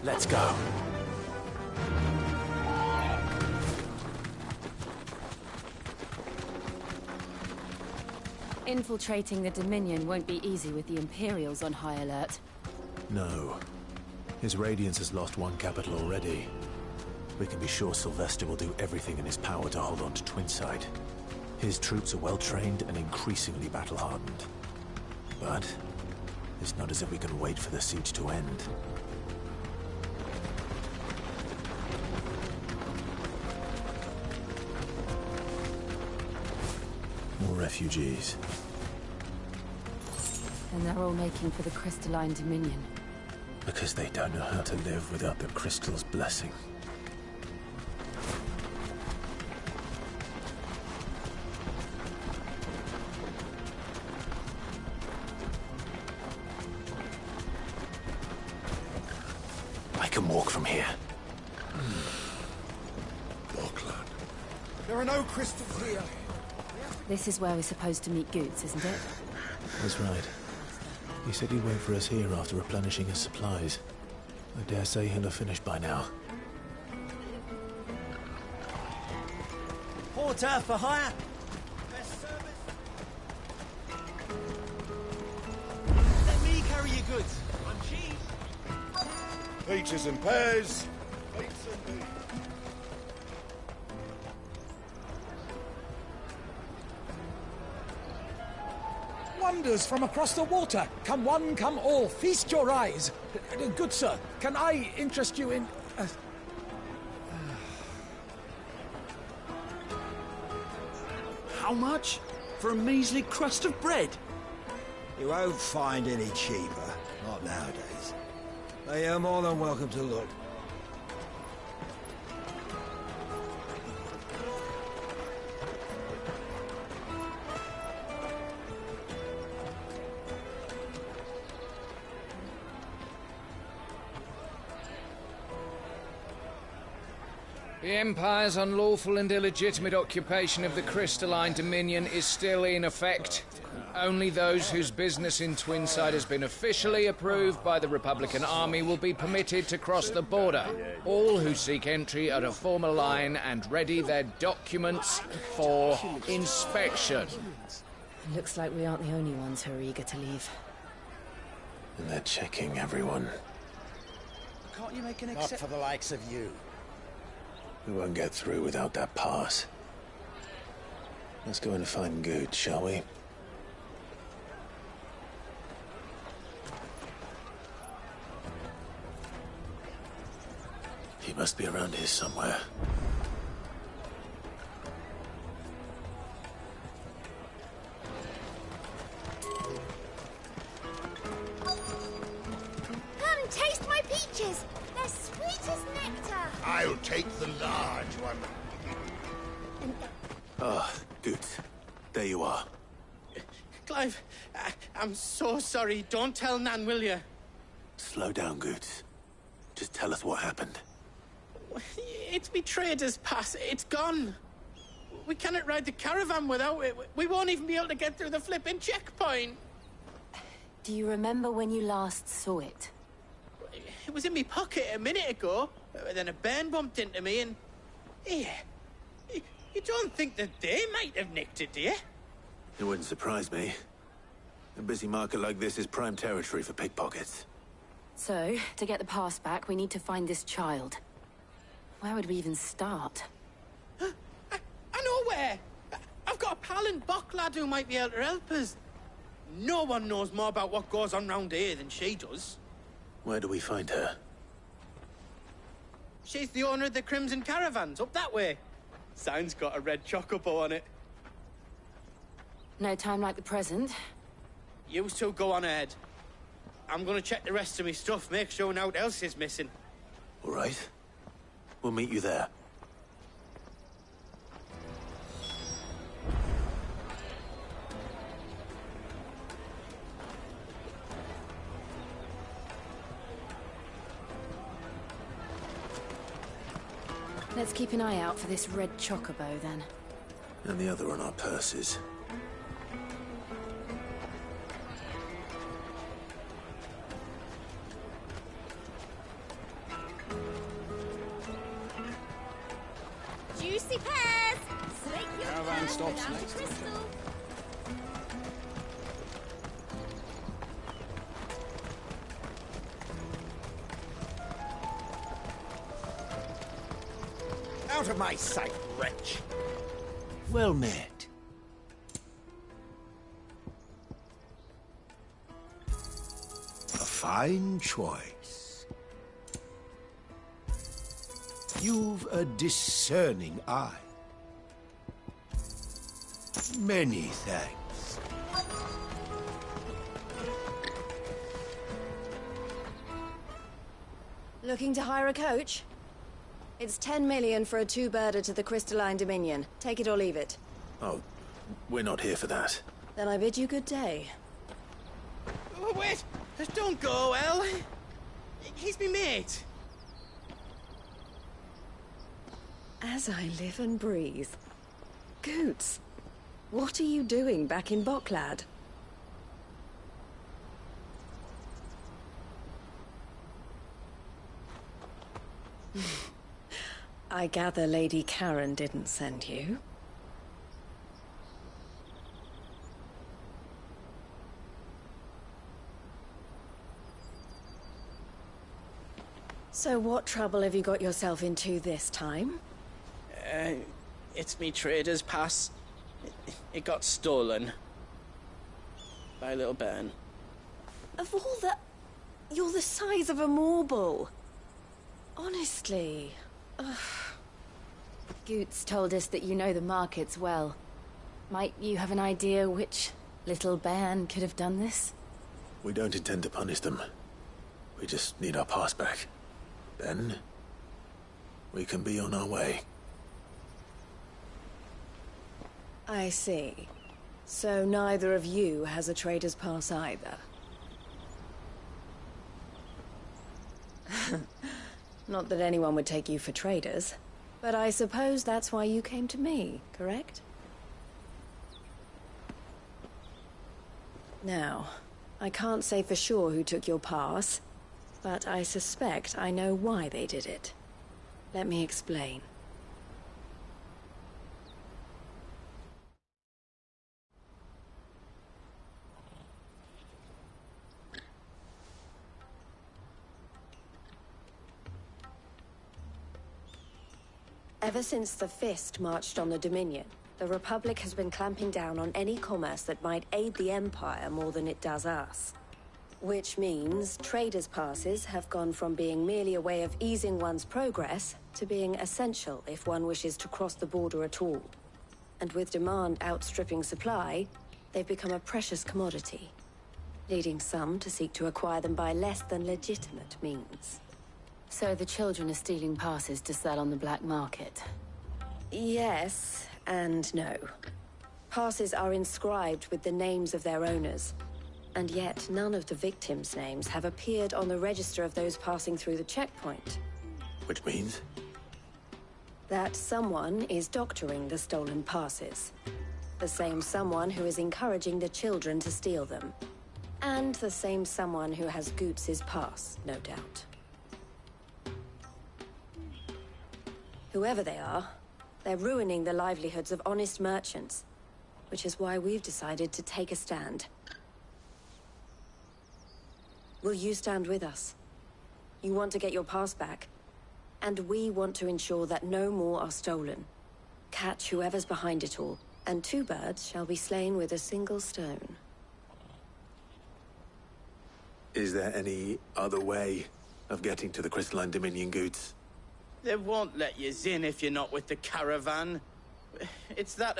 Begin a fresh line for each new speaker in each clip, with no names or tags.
Let's go.
Infiltrating the Dominion won't be easy with the Imperials on high alert.
No. His Radiance has lost one capital already. We can be sure Sylvester will do everything in his power to hold on to Twinside. His troops are well-trained and increasingly battle-hardened. But it's not as if we can wait for the siege to end. More refugees.
And they're all making for the Crystalline Dominion.
Because they don't know how to live without the Crystal's blessing. I can walk from here.
Bokland. There are no crystals here.
This is where we're supposed to meet Goots, isn't it?
That's right. He said he'd wait for us here after replenishing his supplies. I dare say he'll have finished by now.
Porter for hire.
Best service. Let me carry your goods. I'm cheap.
Peaches and pears. Peaches and peas.
Wonders from across the water. Come one, come all. Feast your eyes. Good sir, can I interest you in...
How much? For a measly crust of bread?
You won't find any cheaper. Not nowadays. But you're more than welcome to look.
The Empire's unlawful and illegitimate occupation of the Crystalline Dominion is still in effect. Only those whose business in Twinside has been officially approved by the Republican Army will be permitted to cross the border. All who seek entry are to form a line and ready their documents for inspection.
Looks like we aren't the only ones who are eager to leave.
And they're checking everyone.
Can't you make an
Not
exception?
for the likes of you.
We won't get through without that pass. Let's go and find Good, shall we? He must be around here somewhere.
Come, taste my peaches! They're sweet as nectar!
I'll take the large one.
Ah, Good. There you are.
Clive, I'm so sorry. Don't tell Nan, will you?
Slow down, Good. Just tell us what happened.
It's me trader's pass. It's gone. We cannot ride the caravan without it. We won't even be able to get through the flipping checkpoint.
Do you remember when you last saw it?
It was in my pocket a minute ago. Then a bairn bumped into me and... Yeah. You don't think that they might have nicked it, do you?
It wouldn't surprise me. A busy market like this is prime territory for pickpockets.
So, to get the pass back, we need to find this child. Where would we even start?
I know where. I've got a pal in Bokland who might be able to help us. No one knows more about what goes on round here than she does.
Where do we find her?
She's the owner of the Crimson Caravans, up that way. Sign's got a red chocobo on it.
No time like the present.
You two go on ahead. I'm gonna check the rest of my stuff, make sure naught else is missing.
All right. We'll meet you there.
Let's keep an eye out for this red chocobo, then.
And the other on our purses.
Found a crystal.
Out of my sight, wretch!
Well met.
A fine choice. You've a discerning eye. Many thanks.
Looking to hire a coach? It's 10 million for a two-birder to the Crystalline Dominion. Take it or leave it.
Oh, we're not here for that.
Then I bid you good day.
Oh, wait! Don't go, El. He's me mate.
As I live and breathe. Goots, what are you doing back in Boklad? I gather Lady Karen didn't send you. So what trouble have you got yourself into this time?
It's me trader's pass. It got stolen. By a little bairn.
Of all the... You're the size of a marble. Honestly. Ugh.
Goots told us that you know the markets well. Might you have an idea which little bairn could have done this?
We don't intend to punish them. We just need our pass back. Then, we can be on our way.
I see. So neither of you has a trader's pass either. Not that anyone would take you for traders, but I suppose that's why you came to me, correct? Now, I can't say for sure who took your pass, but I suspect I know why they did it. Let me explain. Ever since the Fist marched on the Dominion, the Republic has been clamping down on any commerce that might aid the Empire more than it does us. Which means traders' passes have gone from being merely a way of easing one's progress to being essential if one wishes to cross the border at all. And with demand outstripping supply, they've become a precious commodity, leading some to seek to acquire them by less than legitimate means.
So the children are stealing passes to sell on the black market?
Yes, and no. Passes are inscribed with the names of their owners, and yet none of the victims' names have appeared on the register of those passing through the checkpoint.
Which means?
That someone is doctoring the stolen passes. The same someone who is encouraging the children to steal them. And the same someone who has Goots' pass, no doubt. Whoever they are, they're ruining the livelihoods of honest merchants, which is why we've decided to take a stand. Will you stand with us? You want to get your pass back, and we want to ensure that no more are stolen. Catch whoever's behind it all, and two birds shall be slain with a single stone.
Is there any other way of getting to the Crystalline Dominion, Goots?
They won't let you in if you're not with the caravan. It's that,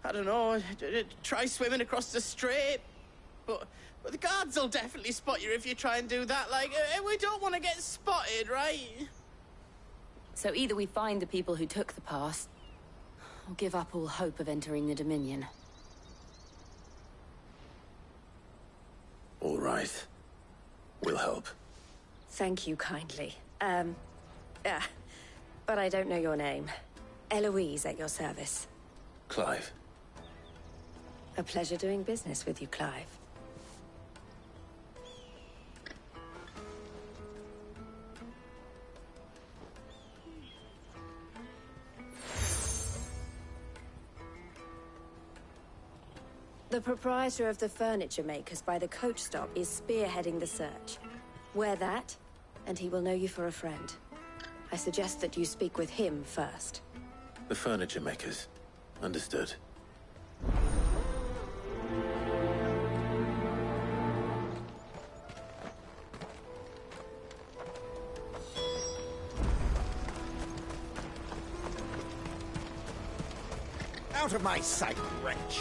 I don't know, try swimming across the strait. But the guards will definitely spot you if you try and do that. Like, we don't want to get spotted, right?
So either we find the people who took the pass, or give up all hope of entering the Dominion.
All right. We'll help.
Thank you kindly. But I don't know your name. Eloise at your service.
Clive.
A pleasure doing business with you, Clive. The proprietor of the furniture makers by the coach stop is spearheading the search. Wear that, and he will know you for a friend. I suggest that you speak with him first.
The furniture makers. Understood.
Out of my sight, wretch!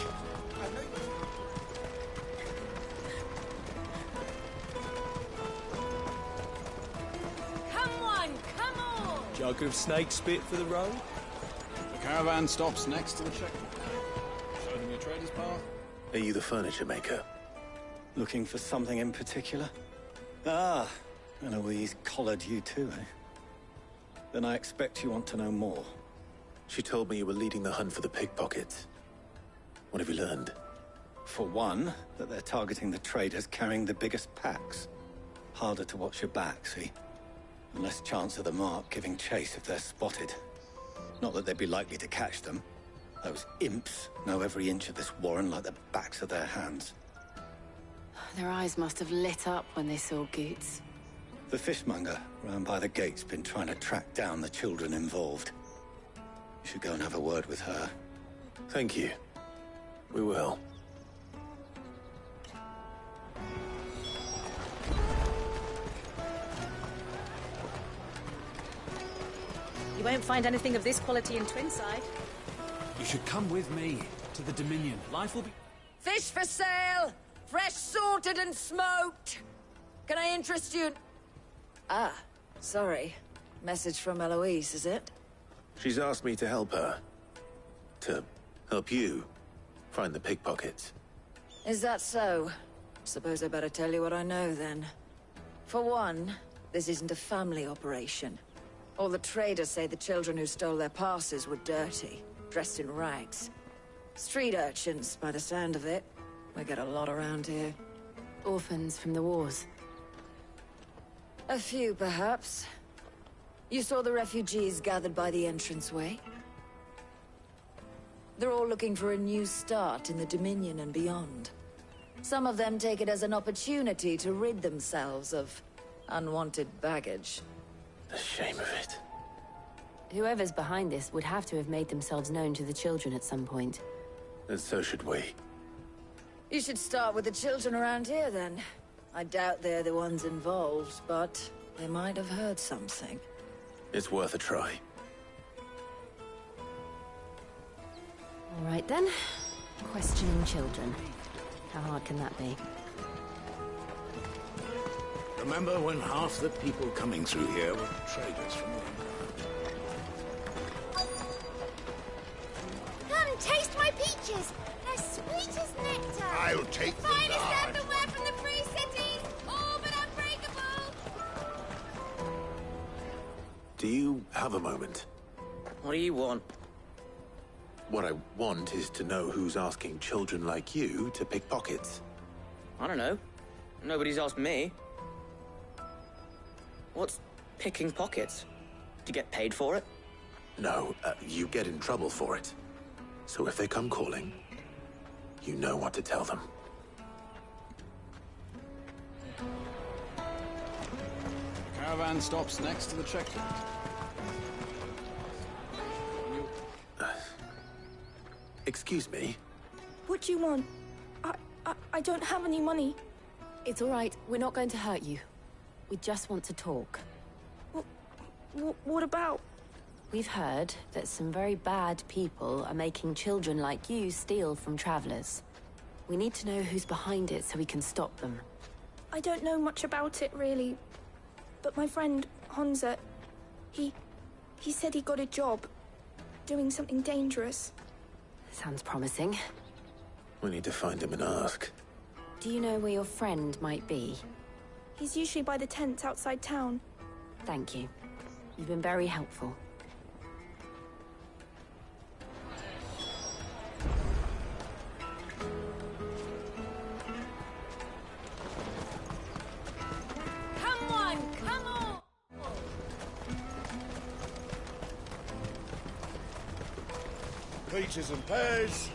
Come on, come on!
Jug of snake spit for the road?
The caravan stops next to the checkpoint. Show them your trader's path.
Are you the furniture maker?
Looking for something in particular? Ah, Eloise collared you too, eh? Then I expect you want to know more.
She told me you were leading the hunt for the pickpockets. What have you learned?
For one, that they're targeting the traders carrying the biggest packs. Harder to watch your back, see? And less chance of the mark giving chase if they're spotted. Not that they'd be likely to catch them. Those imps know every inch of this warren like the backs of their hands.
Their eyes must have lit up when they saw Goots.
The fishmonger round by the gate's been trying to track down the children involved. You should go and have a word with her.
Thank you. We will.
You won't find anything of this quality in Twinside.
You should come with me to the Dominion. Life will be...
Fish for sale! Fresh sorted and smoked! Can I interest you? Ah, sorry. Message from Eloise, is it?
She's asked me to help her. To help you find the pickpockets.
Is that so? Suppose I better tell you what I know, then. For one, this isn't a family operation. All the traders say the children who stole their passes were dirty, dressed in rags. Street urchins, by the sound of it. We get a lot around here.
Orphans from the wars.
A few, perhaps. You saw the refugees gathered by the entranceway? They're all looking for a new start in the Dominion and beyond. Some of them take it as an opportunity to rid themselves of unwanted baggage.
The shame of it.
Whoever's behind this would have to have made themselves known to the children at some point.
And so should we.
You should start with the children around here, then. I doubt they're the ones involved, but they might have heard something.
It's worth a try.
All right, then. Questioning children. How hard can that be?
Remember when half the people coming through here were traders from the
Come, taste my peaches! They're sweet as nectar!
I'll take them
Finest
now.
everywhere from the Free Cities! All but unbreakable!
Do you have a moment?
What do you want?
What I want is to know who's asking children like you to pick pockets.
I don't know. Nobody's asked me. What's picking pockets? Do you get paid for it?
No, you get in trouble for it. So if they come calling, you know what to tell them.
The caravan stops next to the checkpoint.
Excuse me?
What do you want? I don't have any money.
It's all right. We're not going to hurt you. We just want to talk.
What about?
We've heard that some very bad people are making children like you steal from travelers. We need to know who's behind it so we can stop them.
I don't know much about it, really. But my friend, Honza, he said he got a job doing something dangerous.
Sounds promising.
We need to find him and ask.
Do you know where your friend might be?
He's usually by the tents outside town.
Thank you. You've been very helpful.
Come on, come on!
Peaches and pears.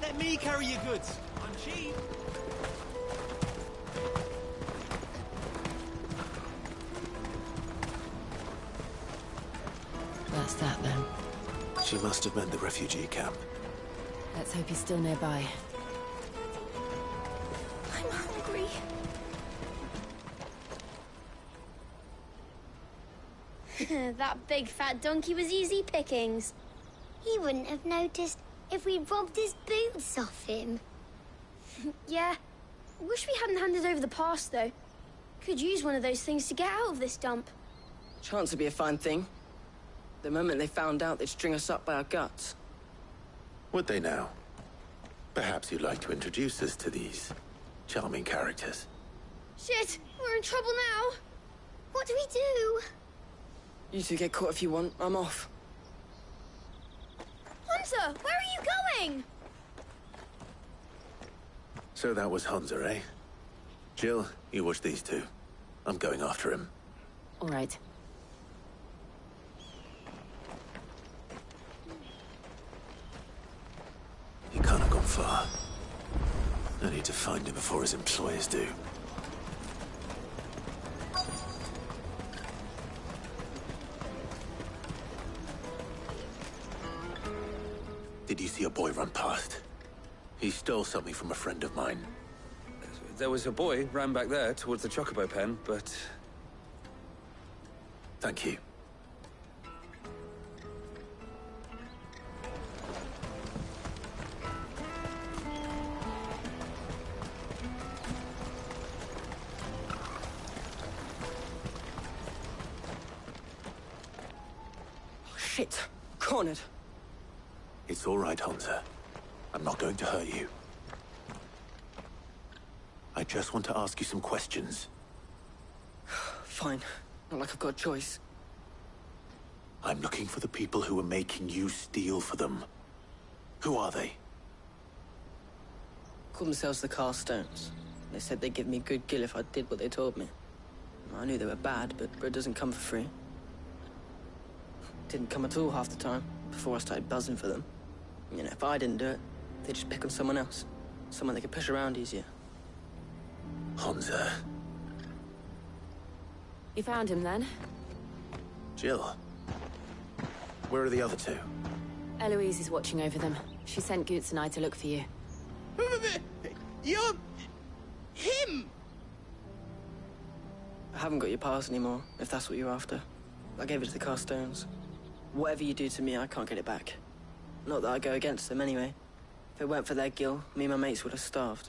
Let me carry your goods. I'm cheap.
That's that then.
She must have meant the refugee camp.
Let's hope he's still nearby.
I'm hungry.
That big fat donkey was easy pickings. He wouldn't have noticed if we robbed his boots off him.
Yeah. Wish we hadn't handed over the pass, though. Could use one of those things to get out of this dump.
Chance would be a fine thing. The moment they found out, they'd string us up by our guts.
Would they now? Perhaps you'd like to introduce us to these charming characters.
Shit, we're in trouble now.
What do we do?
You two get caught if you want. I'm off.
Hunter, where are you going?
So that was Hunter, eh? Jill, you watch these two. I'm going after him.
All right.
He can't have gone far. I need to find him before his employers do. Did you see a boy run past? He stole something from a friend of mine.
There was a boy ran back there towards the Chocobo pen, but...
Thank you.
Shit. Cornered.
It's all right, Hunter. I'm not going to hurt you. I just want to ask you some questions.
Fine. Not like I've got a choice.
I'm looking for the people who are making you steal for them. Who are they?
Call themselves the Carstones. They said they'd give me good gill if I did what they told me. I knew they were bad, but bread doesn't come for free. Didn't come at all half the time, before I started buzzing for them. You know, if I didn't do it, they'd just pick on someone else. Someone they could push around easier.
Hunter.
You found him then?
Jill. Where are the other two?
Eloise is watching over them. She sent Goots and I to look for you.
You're... him! I haven't got your pass anymore, if that's what you're after. I gave it to the Carstones. Whatever you do to me, I can't get it back. Not that I go against them anyway. If it weren't for their gill, me and my mates would have starved.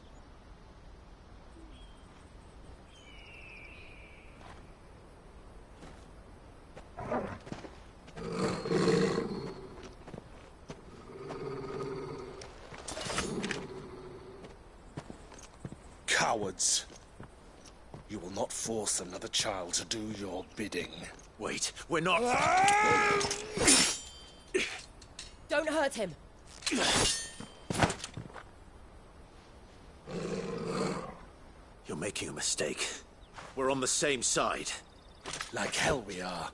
Cowards. You will not force another child to do your bidding.
Wait, we're not...
Don't hurt him!
You're making a mistake. We're on the same side.
Like hell we are.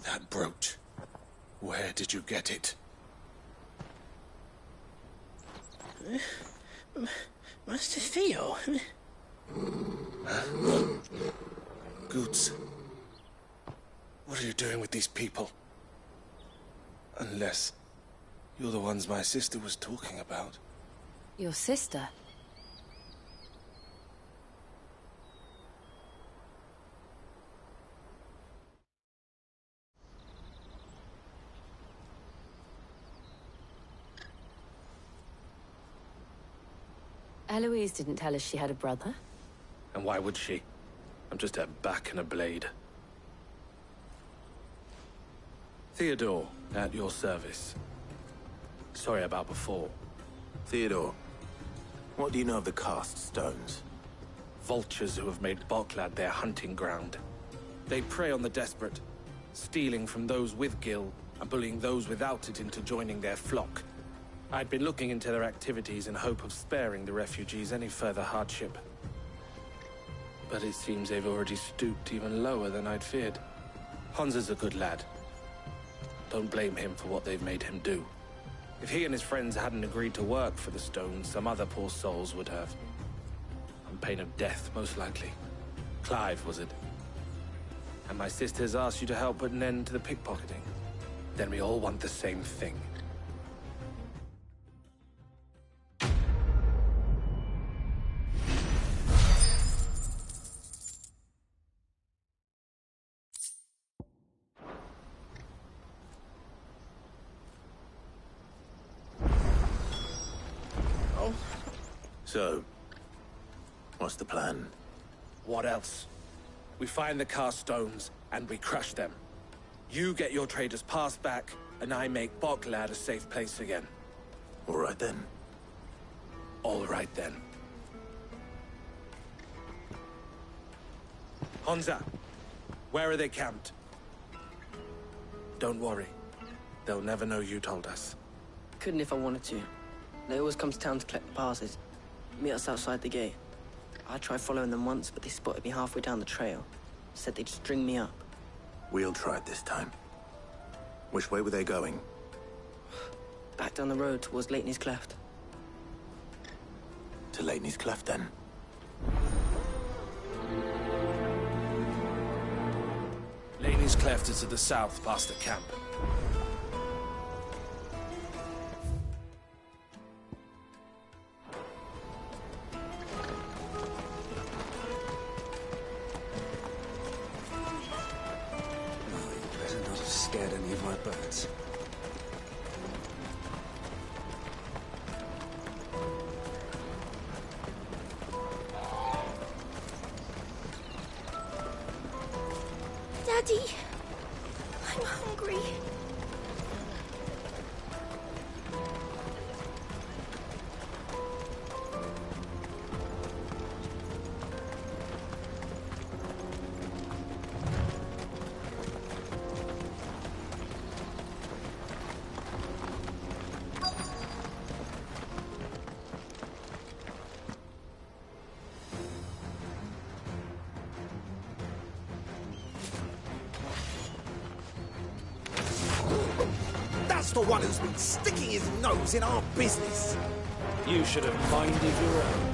That brooch. Where did you get it?
Master Theo?
Goots. What are you doing with these people? Unless you're the ones my sister was talking about.
Your sister? Eloise didn't tell us she had a brother.
And why would she? I'm just her back and a blade. Theodore, at your service. Sorry about before.
Theodore, what do you know of the Cast Stones?
Vultures who have made Boklad their hunting ground. They prey on the desperate, stealing from those with gill and bullying those without it into joining their flock. I'd been looking into their activities in hope of sparing the refugees any further hardship. But it seems they've already stooped even lower than I'd feared. Hans is a good lad. don't blame him for what they've made him do. If he and his friends hadn't agreed to work for the stones, some other poor souls would have. On pain of death, most likely. Clive, was it? And my sisters asked you to help put an end to the pickpocketing. Then we all want the same thing.
So, what's the plan?
What else? We find the cast stones, and we crush them. You get your trader's pass back, and I make Boklad a safe place again.
All right then.
All right then. Honza, where are they camped? Don't worry. They'll never know you told us.
Couldn't if I wanted to. They always come to town to collect the passes. Meet us outside the gate. I tried following them once, but they spotted me halfway down the trail. Said they'd string me up.
We'll try it this time. Which way were they going?
Back down the road towards Leitney's Cleft.
To Leitney's Cleft, then?
Leitney's Cleft is to the south, past the camp.
Scared any of my birds.
Daddy, I'm hungry.
That's the one who's been sticking his nose in our business.
You should have minded your own.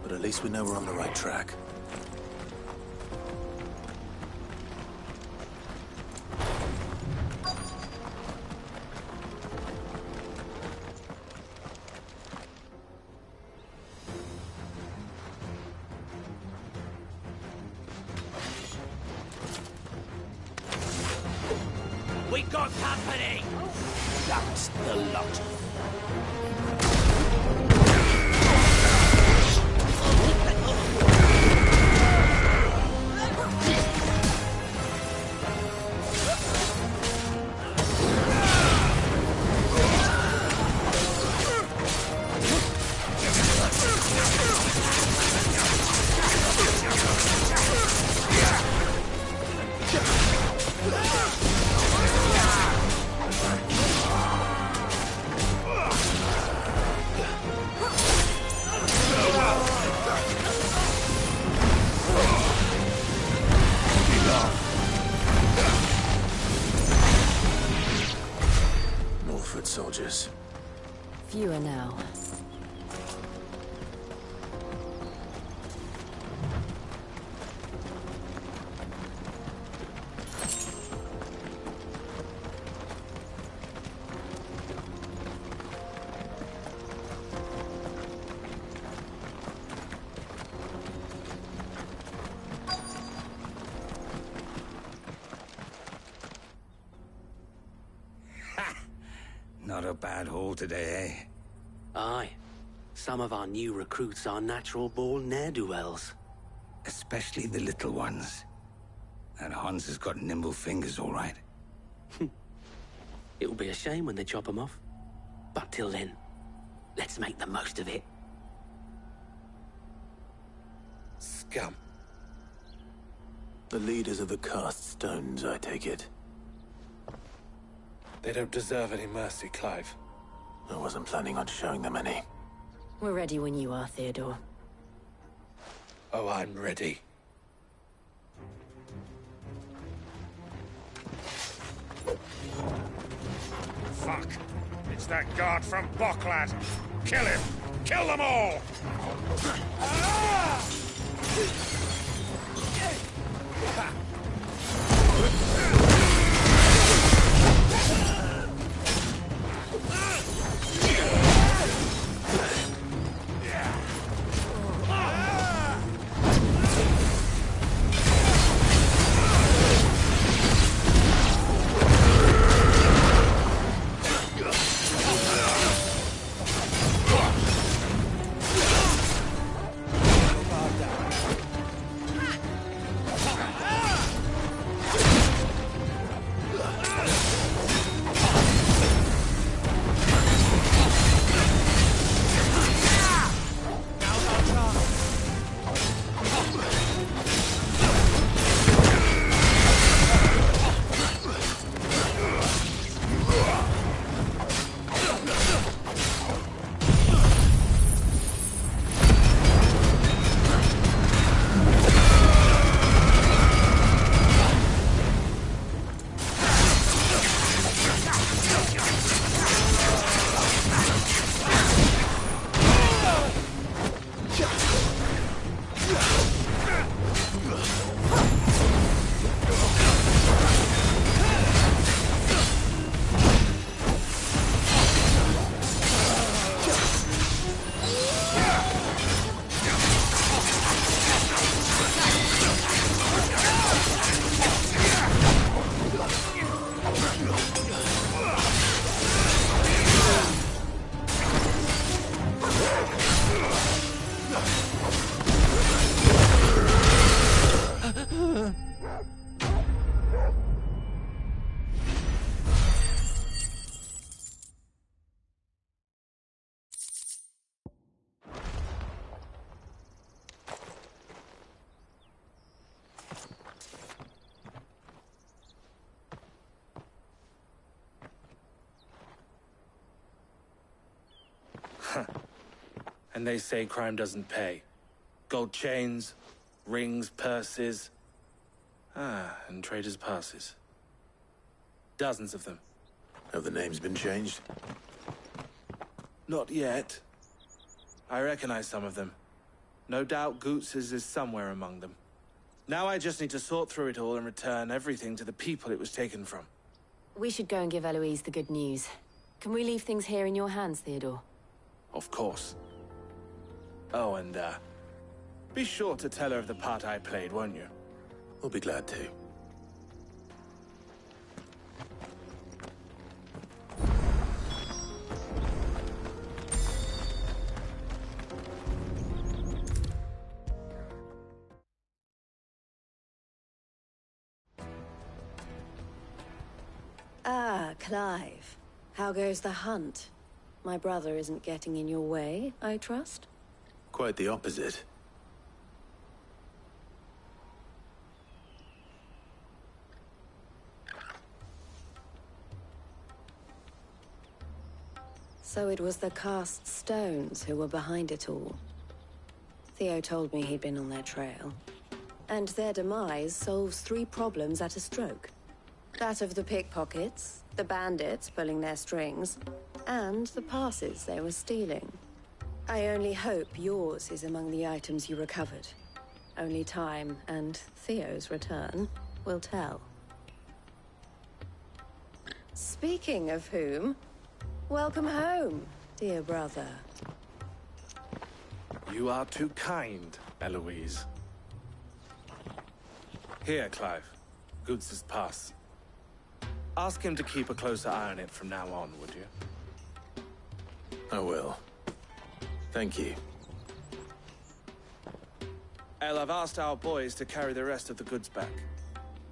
But at least we know we're on the right track.
We got company! That's the lot.
Soldiers.
Fewer now.
Not a bad haul today, eh?
Aye. Some of our new recruits are natural-born ne'er-do-wells.
Especially the little ones. And Hans has got nimble fingers, all right.
It'll be a shame when they chop them off. But till then, Let's make the most of it.
Scum.
The leaders of the Cast Stones, I take it.
They don't deserve any mercy, Clive.
I wasn't planning on showing them any.
We're ready when you are, Theodore.
Oh, I'm ready.
Fuck! It's that guard from Boklad! Kill him! Kill them all!
And they say crime doesn't pay. Gold chains, rings, purses. And traders' passes. Dozens of them.
Have the names been changed?
Not yet. I recognize some of them. No doubt Goots's is somewhere among them. Now I just need to sort through it all and return everything to the people it was taken from.
We should go and give Eloise the good news. Can we leave things here in your hands, Theodore?
Of course. Oh, and, be sure to tell her of the part I played, won't you?
We'll be glad to.
Ah, Clive. How goes the hunt? My brother isn't getting in your way, I trust?
Quite the opposite.
So it was the Cast Stones who were behind it all. Theo told me he'd been on their trail. And their demise solves 3 problems at a stroke. That of the pickpockets, the bandits pulling their strings, and the passes they were stealing. I only hope yours is among the items you recovered. Only time and Theo's return will tell. Speaking of whom, welcome home, dear brother.
You are too kind, Eloise. Here, Clive. Goots's pass. Ask him to keep a closer eye on it from now on, would you?
I will. Thank you.
El, I've asked our boys to carry the rest of the goods back.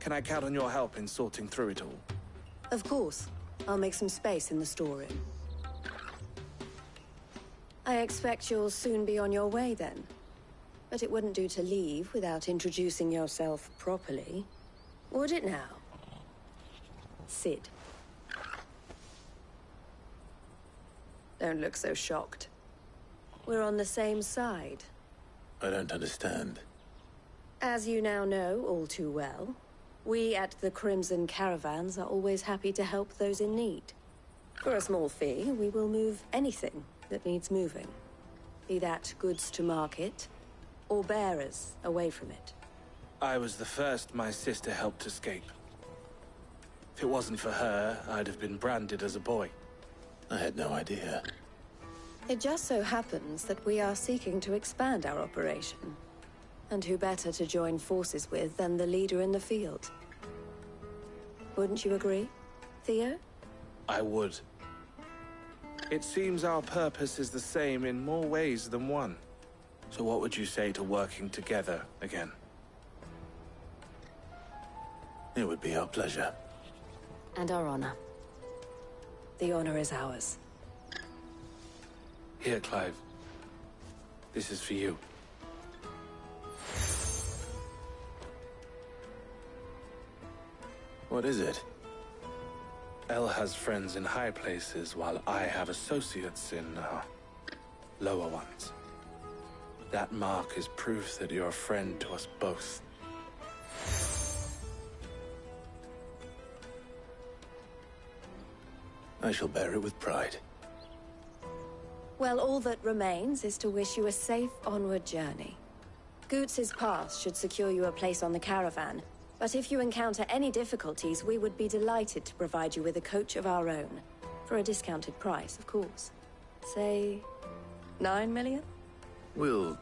Can I count on your help in sorting through it all?
Of course. I'll make some space in the storeroom. I expect you'll soon be on your way then. But it wouldn't do to leave without introducing yourself properly. Would it now? Cid. Don't look so shocked. We're on the same side.
I don't understand.
As you now know all too well, we at the Crimson Caravans are always happy to help those in need. For a small fee, we will move anything that needs moving. Be that goods to market, or bearers away from it.
I was the first my sister helped escape. If it wasn't for her, I'd have been branded as a boy.
I had no idea.
It just so happens that we are seeking to expand our operation. And who better to join forces with than the leader in the field? Wouldn't you agree, Theo?
I would. It seems our purpose is the same in more ways than one. So what would you say to working together again?
It would be our pleasure.
And our honor.
The honor is ours.
Here, Clive. This is for you.
What is it?
Elle has friends in high places, while I have associates in, lower ones. That mark is proof that you're a friend to us both.
I shall bear it with pride.
Well, all that remains is to wish you a safe onward journey. Goots' pass should secure you a place on the caravan, but if you encounter any difficulties, we would be delighted to provide you with a coach of our own. For a discounted price, of course. Say, 9 million?
We'll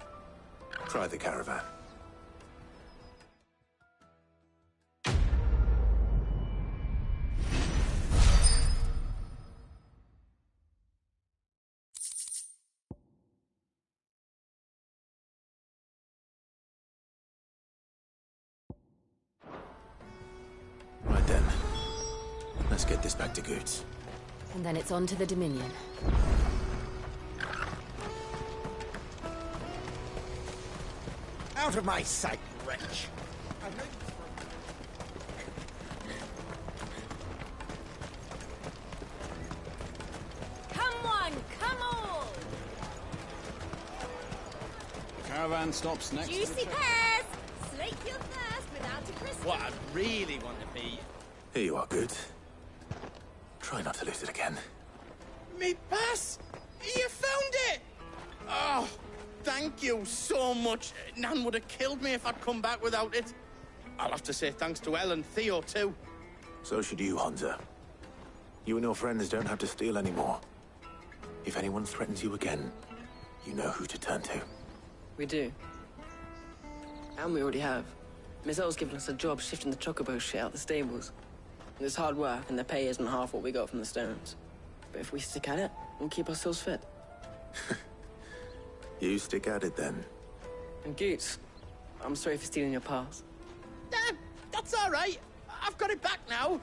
try the caravan. Right then. Let's get this back to Goots.
And then it's on to the Dominion.
Out of my sight, wretch!
Come on, come on!
The caravan stops next to the
Juicy pears! Slake your thirst without a crisp.
What I really want to be...
Here you are, Goots. Try not to lose it again.
Me pass! You found it! Oh, thank you so much. Nan would have killed me if I'd come back without it. I'll have to say thanks to Elle and Theo, too.
So should you, Hansa. You and your friends don't have to steal anymore. If anyone threatens you again, you know who to turn to.
We do. And we already have. Miss Elle's given us a job shifting the chocobo shit out the stables. It's hard work, and the pay isn't half what we got from the Stones. But if we stick at it, we'll keep ourselves fit.
You stick at it, then.
And Goots, I'm sorry for stealing your pass.
That's all right. I've got it back now.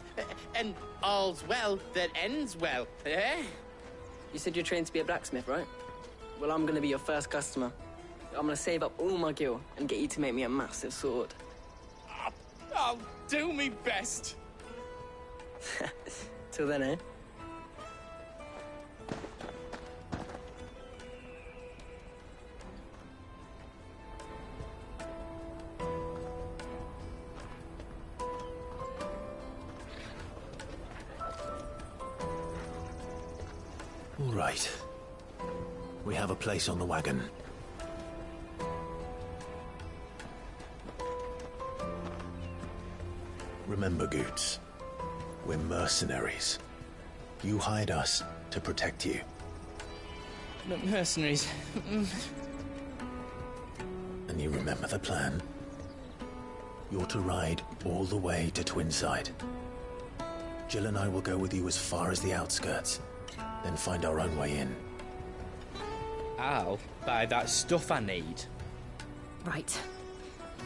And all's well that ends well, eh?
You said you're trained to be a blacksmith, right? Well, I'm gonna be your first customer. I'm gonna save up all my gil and get you to make me a massive sword.
I'll do me best.
Till then, eh?
All right. We have a place on the wagon. Remember, Goots, we're mercenaries. You hired us to protect you.
But mercenaries...
And you remember the plan? You're to ride all the way to Twinside. Jill and I will go with you as far as the outskirts, then find our own way in.
I'll buy that stuff I need.
Right.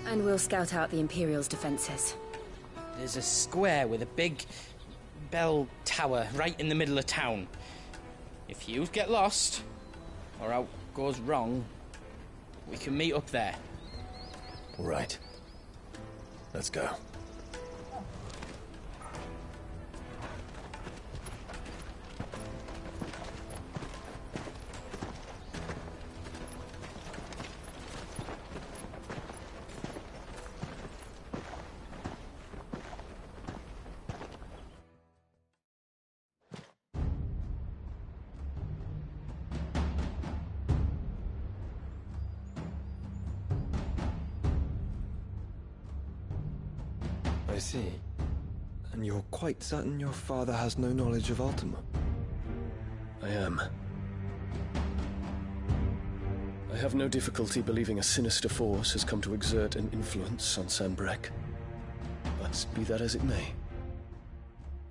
And we'll scout out the Imperial's defenses.
There's a square with a big bell tower right in the middle of town. If you get lost, or out goes wrong, we can meet up there.
Right. Let's go.
I see. And you're quite certain your father has no knowledge of Ultima?
I am. I have no difficulty believing a sinister force has come to exert an influence on Sanbreque. But be that as it may,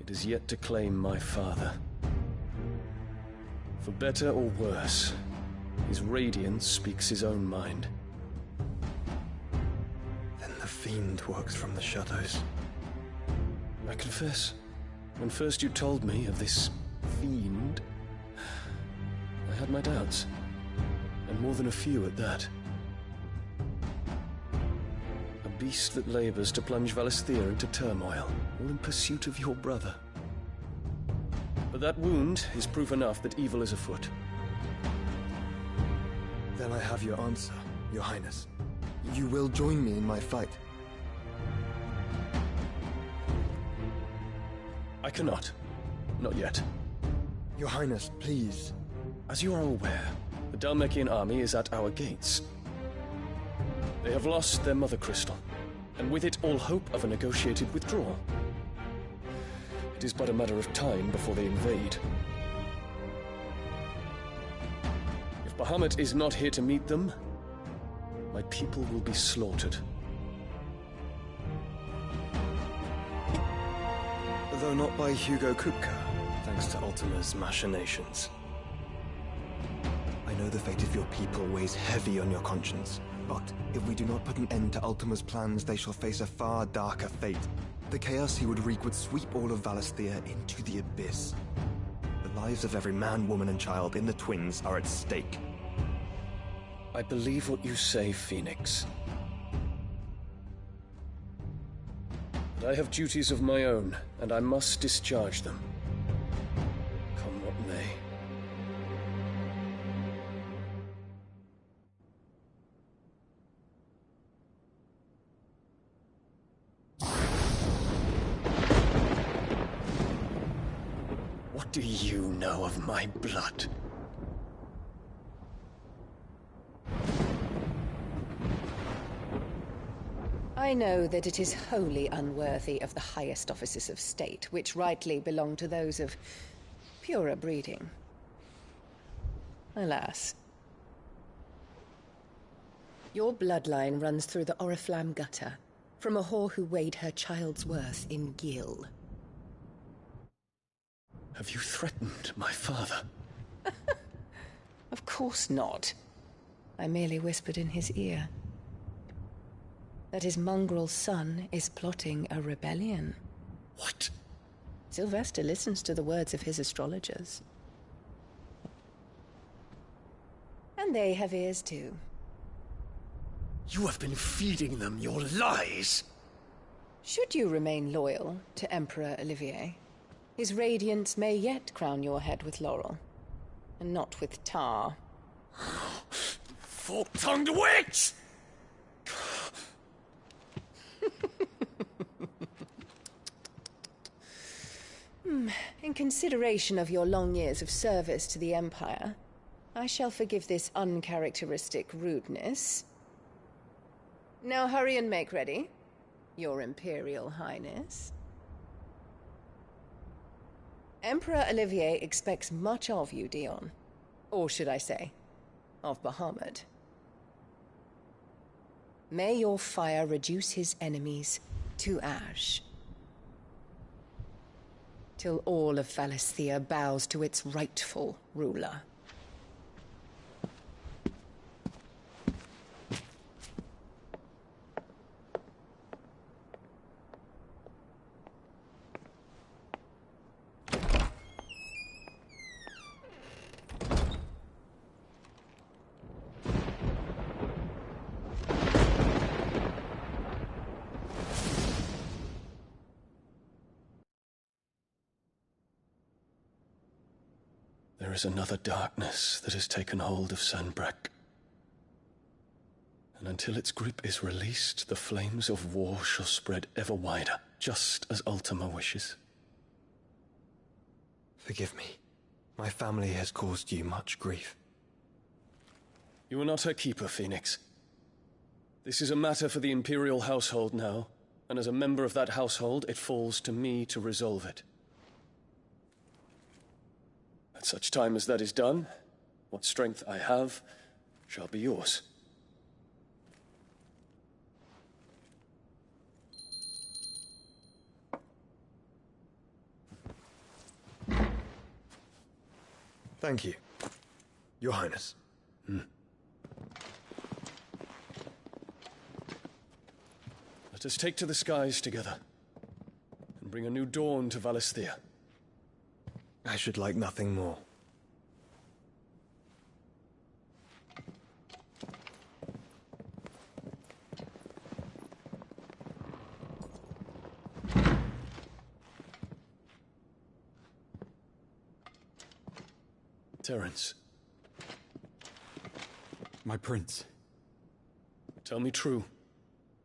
it is yet to claim my father. For better or worse, his radiance speaks his own mind.
Then the Fiend works from the shadows.
I confess, when first you told me of this Fiend, I had my doubts. And more than a few at that. A beast that labors to plunge Valisthea into turmoil, all in pursuit of your brother. But that wound is proof enough that evil is afoot.
Then I have your answer, Your Highness. You will join me in my fight.
I cannot. Not yet.
Your Highness, please.
As you are aware, the Dhalmekian army is at our gates. They have lost their mother crystal, and with it all hope of a negotiated withdrawal. It is but a matter of time before they invade. If Bahamut is not here to meet them, my people will be slaughtered.
Though not by Hugo Kupka, thanks to Ultima's machinations. I know the fate of your people weighs heavy on your conscience, but if we do not put an end to Ultima's plans, they shall face a far darker fate. The chaos he would wreak would sweep all of Valisthea into the abyss. The lives of every man, woman, and child in the Twins are at stake.
I believe what you say, Phoenix. But I have duties of my own, and I must discharge them. Come what may. What do you know of my blood?
I know that it is wholly unworthy of the highest offices of state, which rightly belong to those of purer breeding. Alas. Your bloodline runs through the Oriflamme gutter, from a whore who weighed her child's worth in Gil.
Have you threatened my father?
Of course not. I merely whispered in his ear that his mongrel son is plotting a rebellion.
What?
Sylvester listens to the words of his astrologers. And they have ears too.
You have been feeding them your lies!
Should you remain loyal to Emperor Olivier, his radiance may yet crown your head with laurel, and not with tar.
Fork-tongued witch!
In consideration of your long years of service to the Empire, I shall forgive this uncharacteristic rudeness. Now hurry and make ready, Your Imperial Highness. Emperor Olivier expects much of you, Dion. Or should I say, of Bahamut. May your fire reduce his enemies to ash, till all of Valisthea bows to its rightful ruler.
is another darkness that has taken hold of Sanbreque. And until its grip is released, the flames of war shall spread ever wider, just as Ultima wishes.
Forgive me. My family has caused you much grief.
You are not her keeper, Phoenix. This is a matter for the Imperial household now, and as a member of that household, it falls to me to resolve it. At such time as that is done, what strength I have shall be yours.
Thank you, Your Highness.
Let us take to the skies together, and bring a new dawn to Valisthea.
I should like nothing more.
Terence.
My prince.
Tell me true.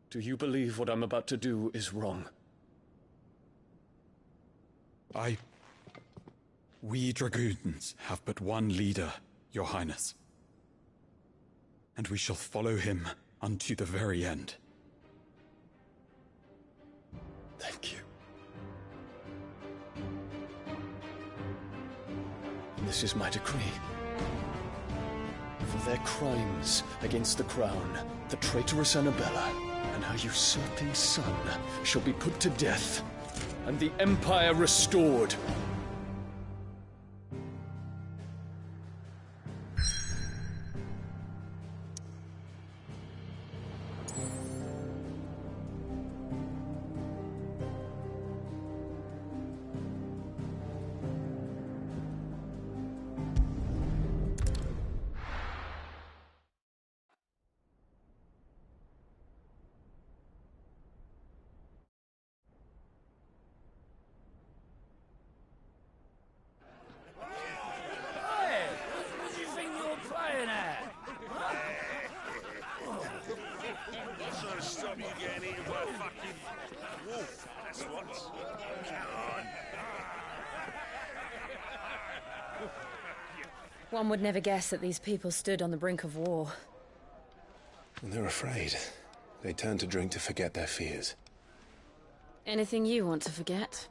Do you believe what I'm about to do is wrong?
We dragoons have but one leader, Your Highness. And we shall follow him unto the very end.
Thank you. And this is my decree. For their crimes against the crown, the traitorous Annabella and her usurping son shall be put to death, and the Empire restored.
One would never guess that these people stood on the brink of war.
And they're afraid. They turn to drink to forget their fears.
Anything you want to forget?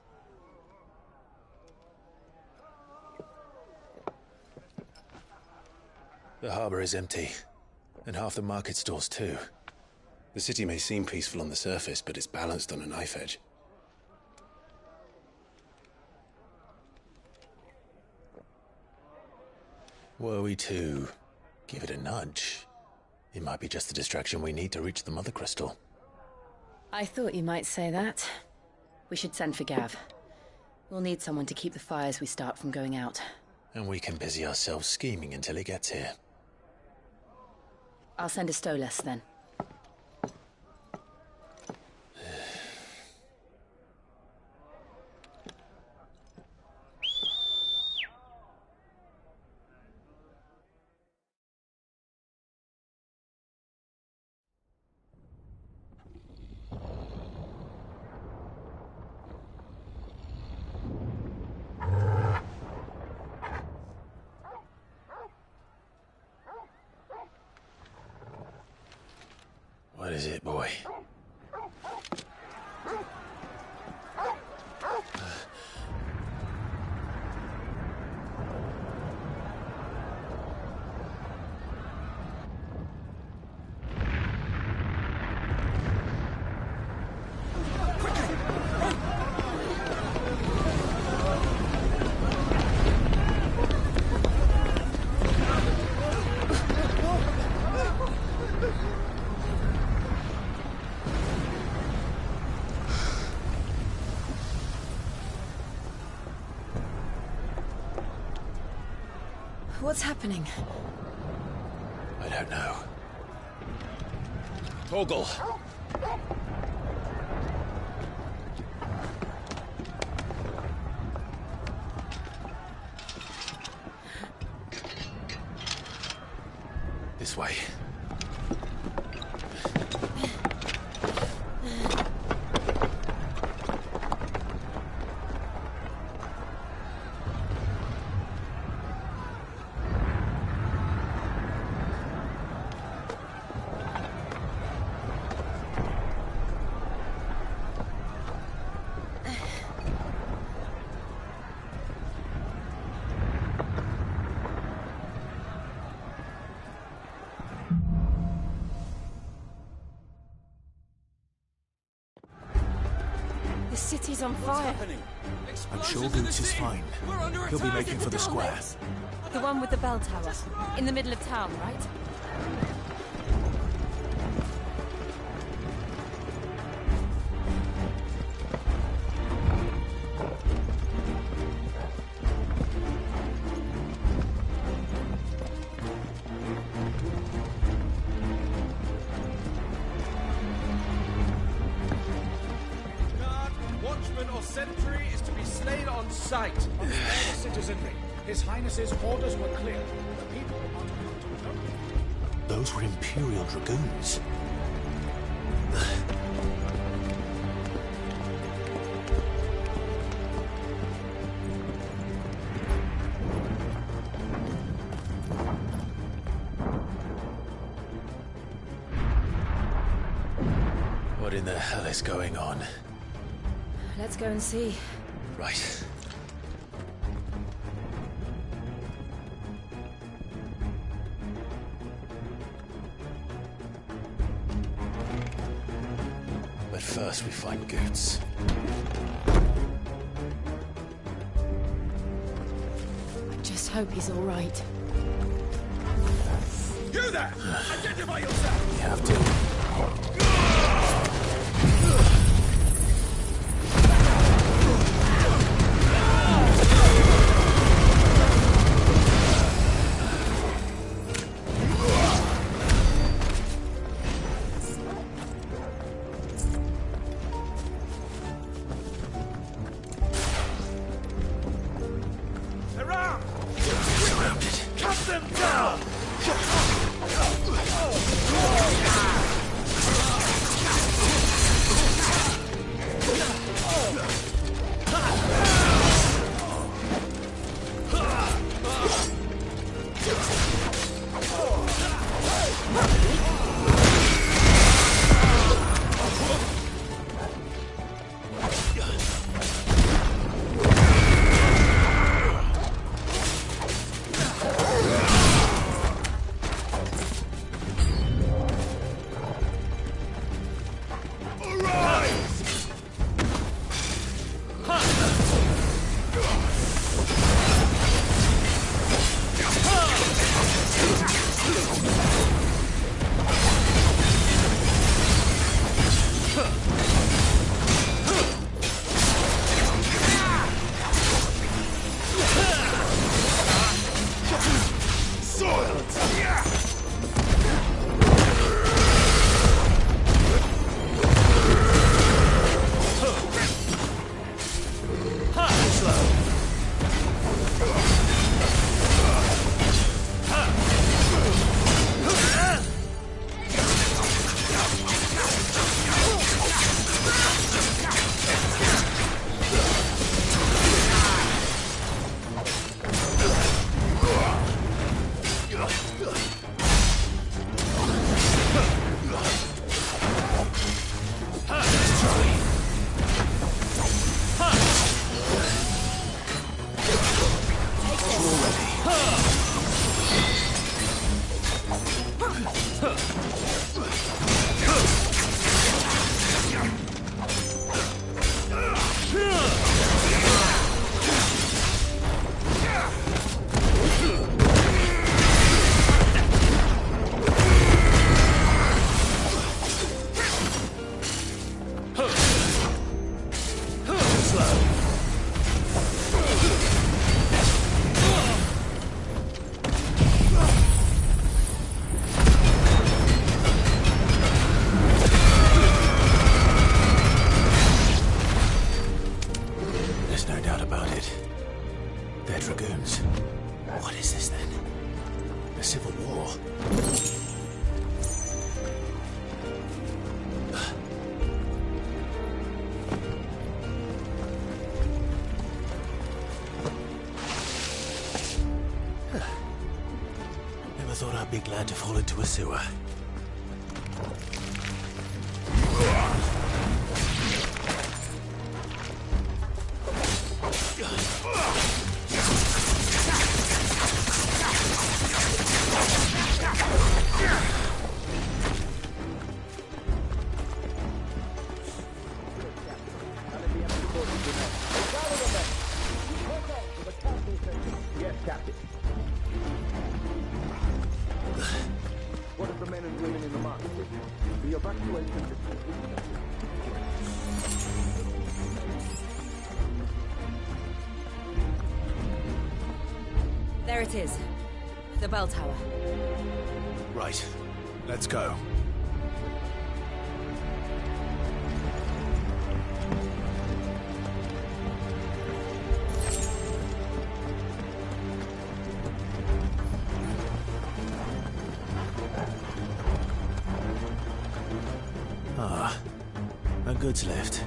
The harbor is empty, and half the market stalls too. The city may seem peaceful on the surface, but it's balanced on a knife edge. Were we to give it a nudge, it might be just the distraction we need to reach the Mother Crystal.
I thought you might say that. We should send for Gav. We'll need someone to keep the fires we start from going out.
And we can busy ourselves scheming until he gets here.
I'll send a Stolas then.
What is it, boy?
What's happening?
I don't know. Torgal!
This way.
The city's on fire.
I'm sure Boots is fine. He'll be making for the square.
The one with the bell tower. In the middle of town, right?
Watchman or sentry is to be slain on sight. On the citizenry. His Highness's orders were clear. The people are...
Those were Imperial Dragoons. What in the hell is going on?
Let's go and see.
Right. But first we find Goots.
I just hope he's all right.
You there! Identify yourself!
We have to.
Cut them down!
be glad to fall into a sewer.
Yes, Captain. What of the men and women in the market? The evacuation is complete.
There it is. The bell tower.
Right. Let's go. Ah, a goods lift.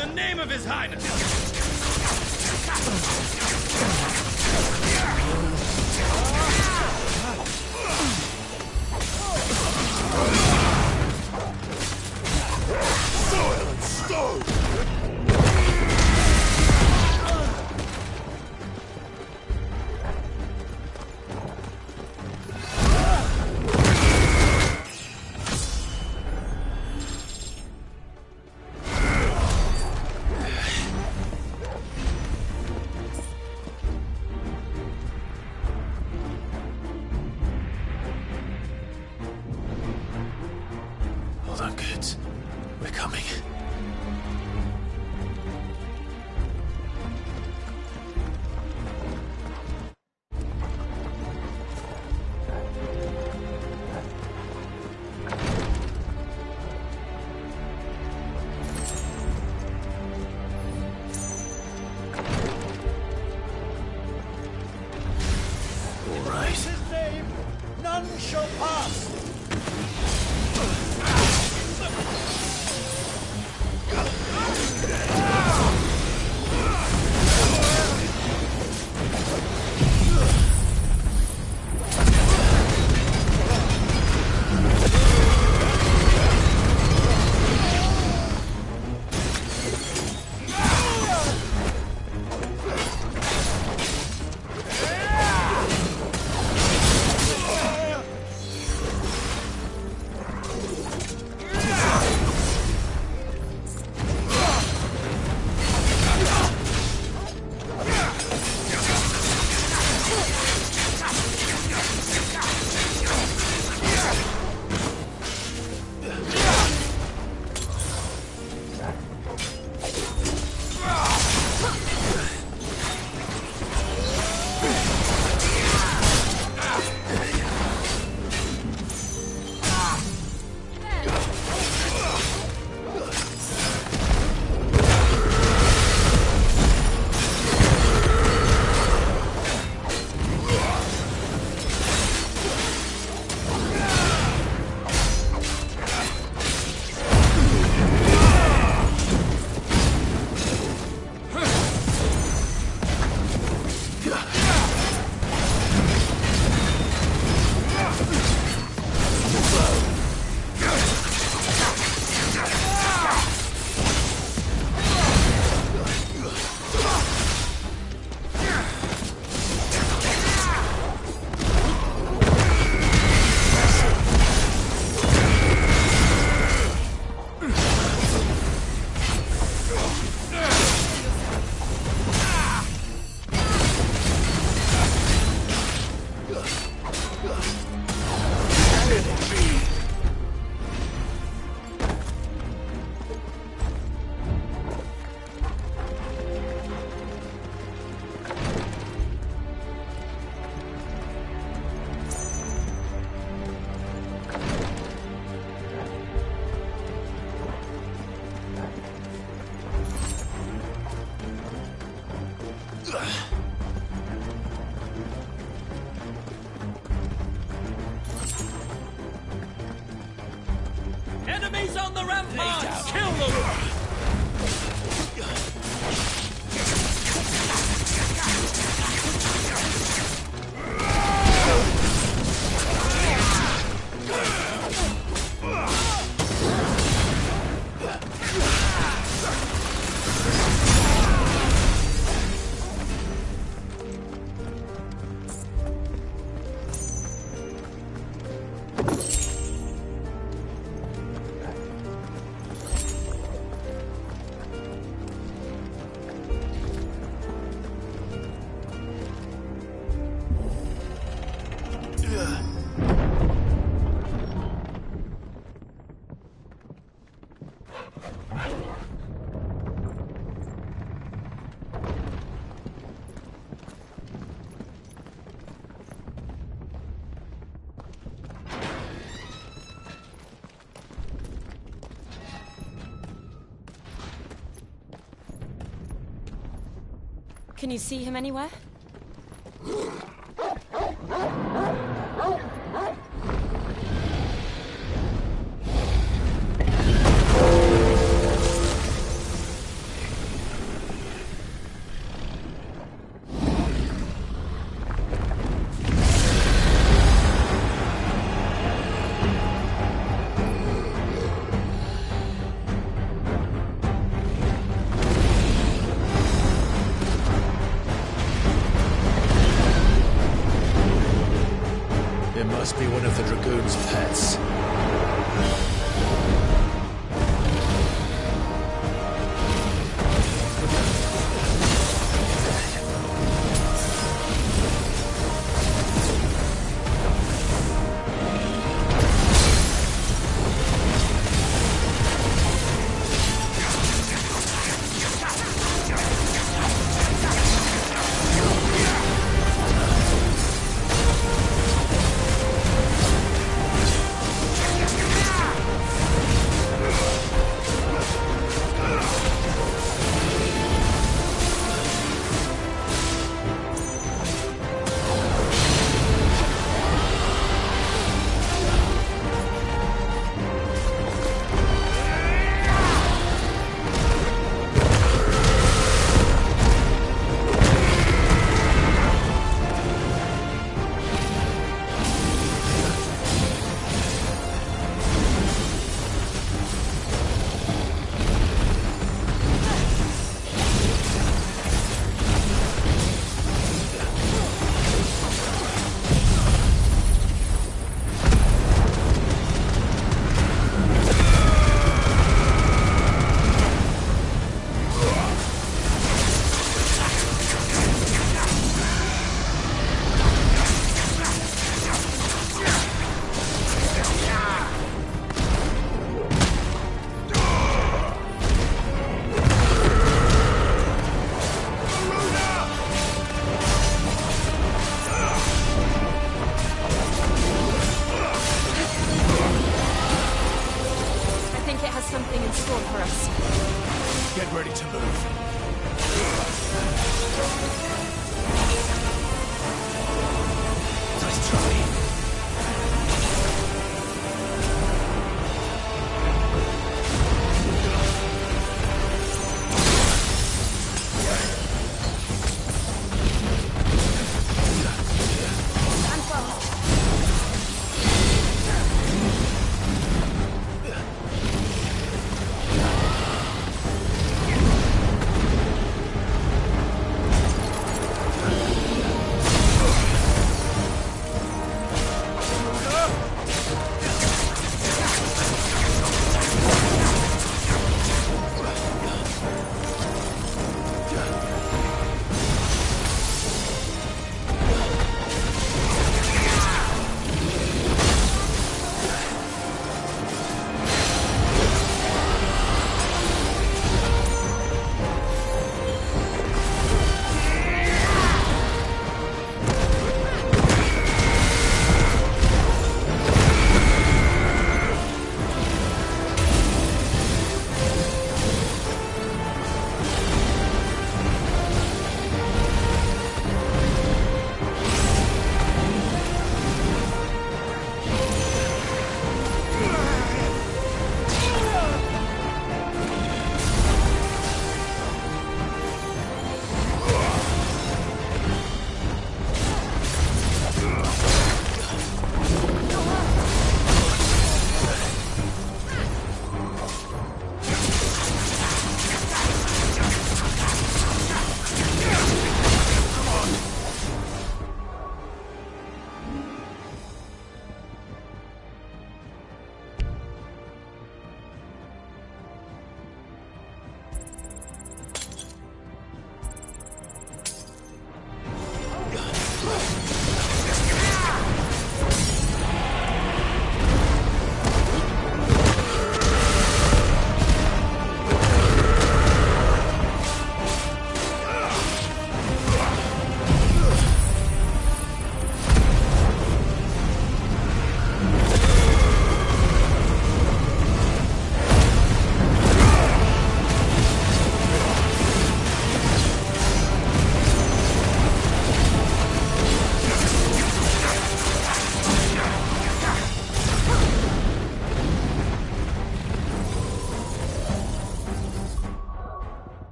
In the name of His Highness!
Hold on, kids. We're coming.
Enemies on the ramparts! Kill them!
Can you see him anywhere?
Must be one of the Dragoon's pets.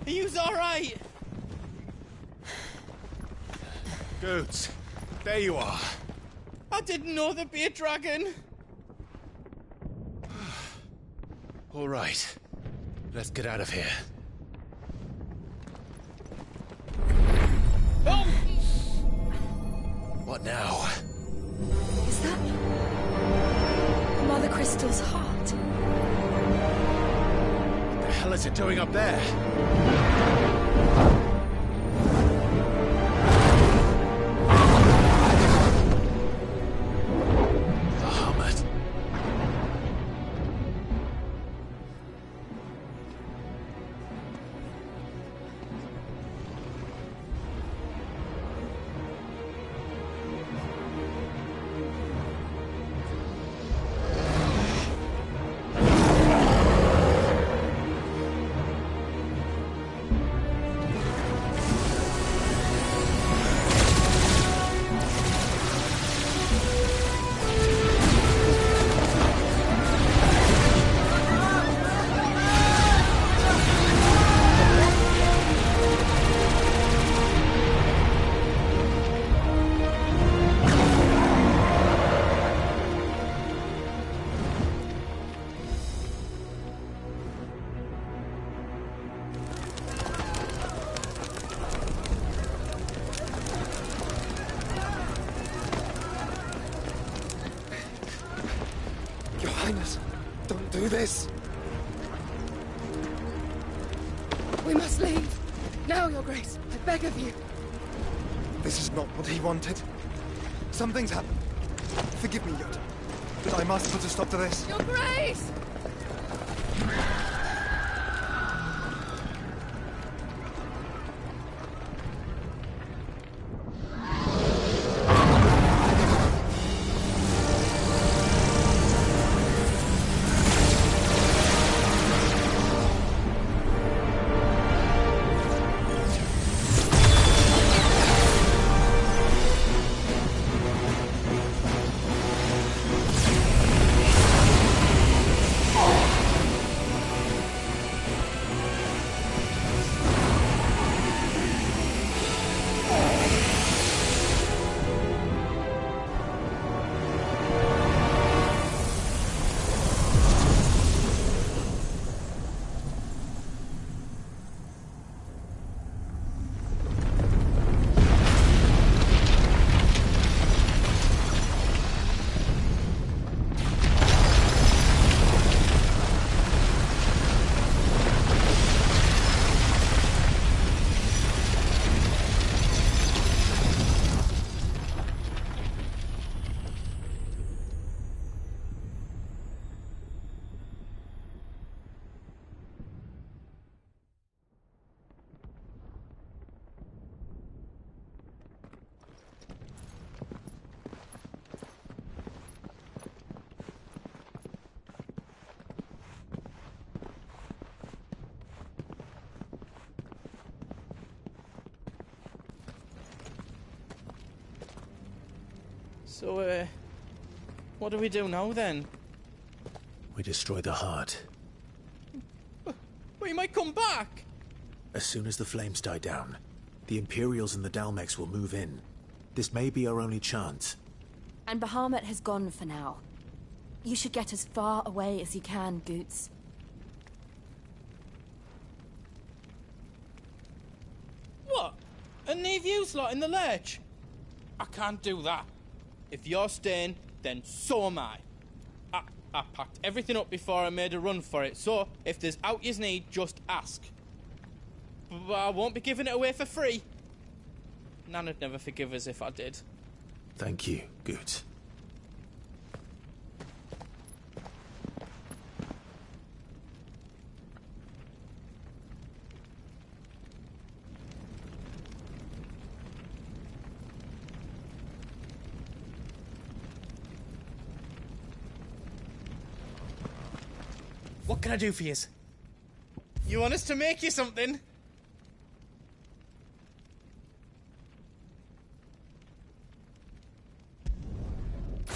Are yous alright?
Goots, there you are.
I didn't know there'd be a dragon.
All right. Let's get out of here.
Oh!
What now?
Is that Mother Crystal's heart?
What the hell is it doing up there? Bahamut.
Your Highness, don't do this.
We must leave. Now, Your Grace. I beg of you.
This is not what he wanted. Something's happened. Forgive me, Yoda, but I must put a stop to this.
Your Grace!
So, what do we do now then?
We destroy the heart.
We might come back!
As soon as the flames die down, the Imperials and the Dalmex will move in. This may be our only chance.
And Bahamut has gone for now. You should get as far away as you can, Goots.
What? And leave you lot in the lurch? I can't do that. If you're staying, then so am I. I packed everything up before I made a run for it, so if there's out yous need, just ask. But I won't be giving it away for free. Nana'd never forgive us if I did.
Thank you, Goots.
What can I do for yous? You want us to make you something?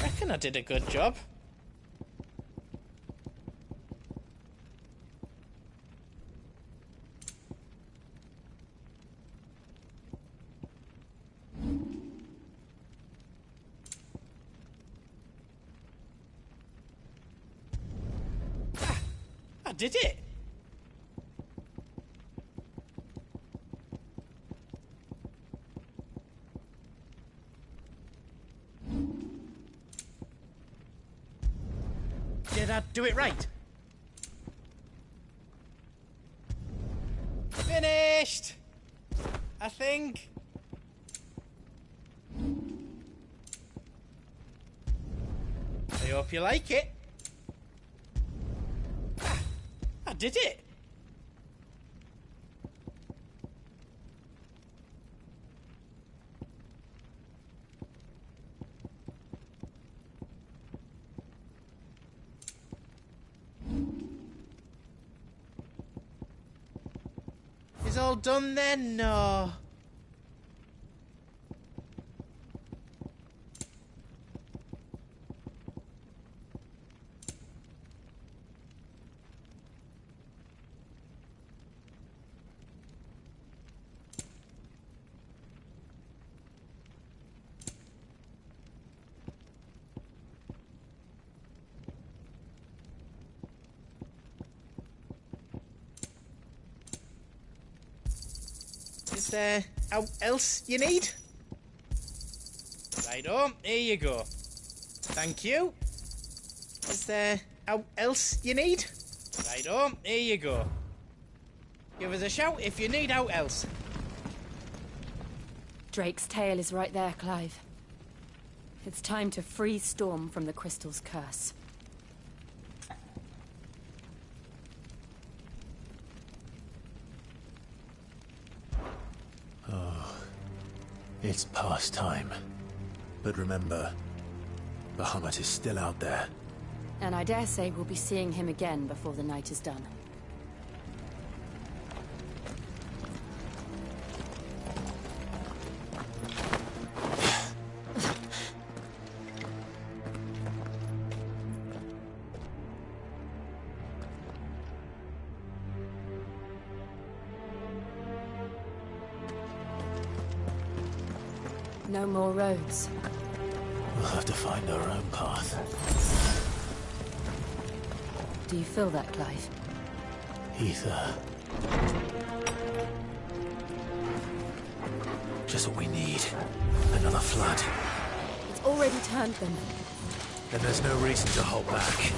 Reckon I did a good job. did it! Did I do it right? Finished! I think. I hope you like it. Ah, I did it! Is all done then? No. Is there else you need? Righto, here you go. Thank you. Is there else you need? Righto, here you go. Give us a shout if you need out else.
Drake's tail is right there, Clive. It's time to free Storm from the Crystal's curse.
It's past time. But remember, Bahamut is still out there.
And I dare say we'll be seeing him again before the night is done. No more roads.
We'll have to find our own path.
Do you feel that, Clive?
Ether. Just what we need. Another flood.
It's already turned them.
Then there's no reason to hold back.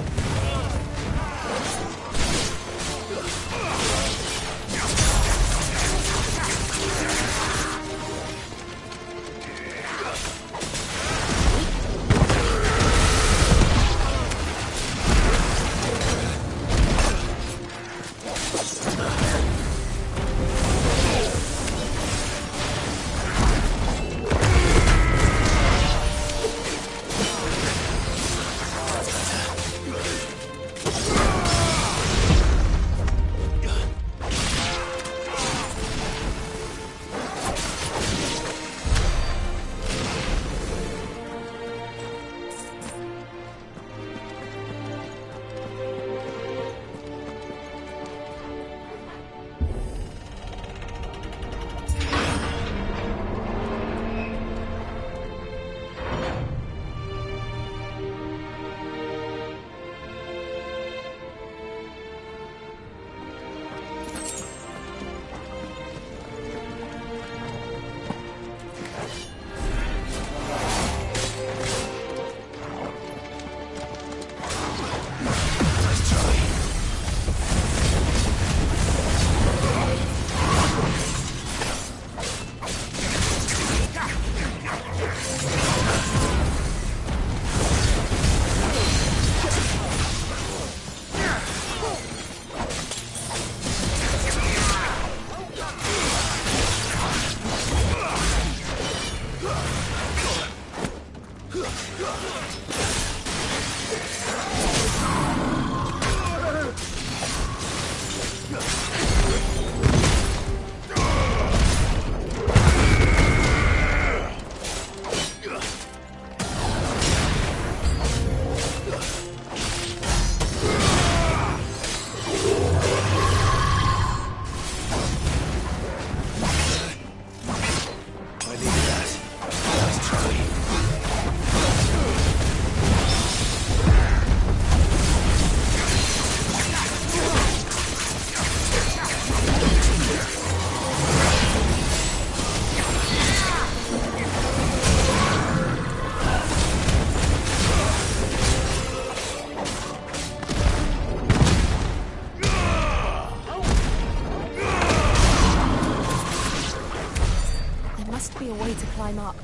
way to climb up.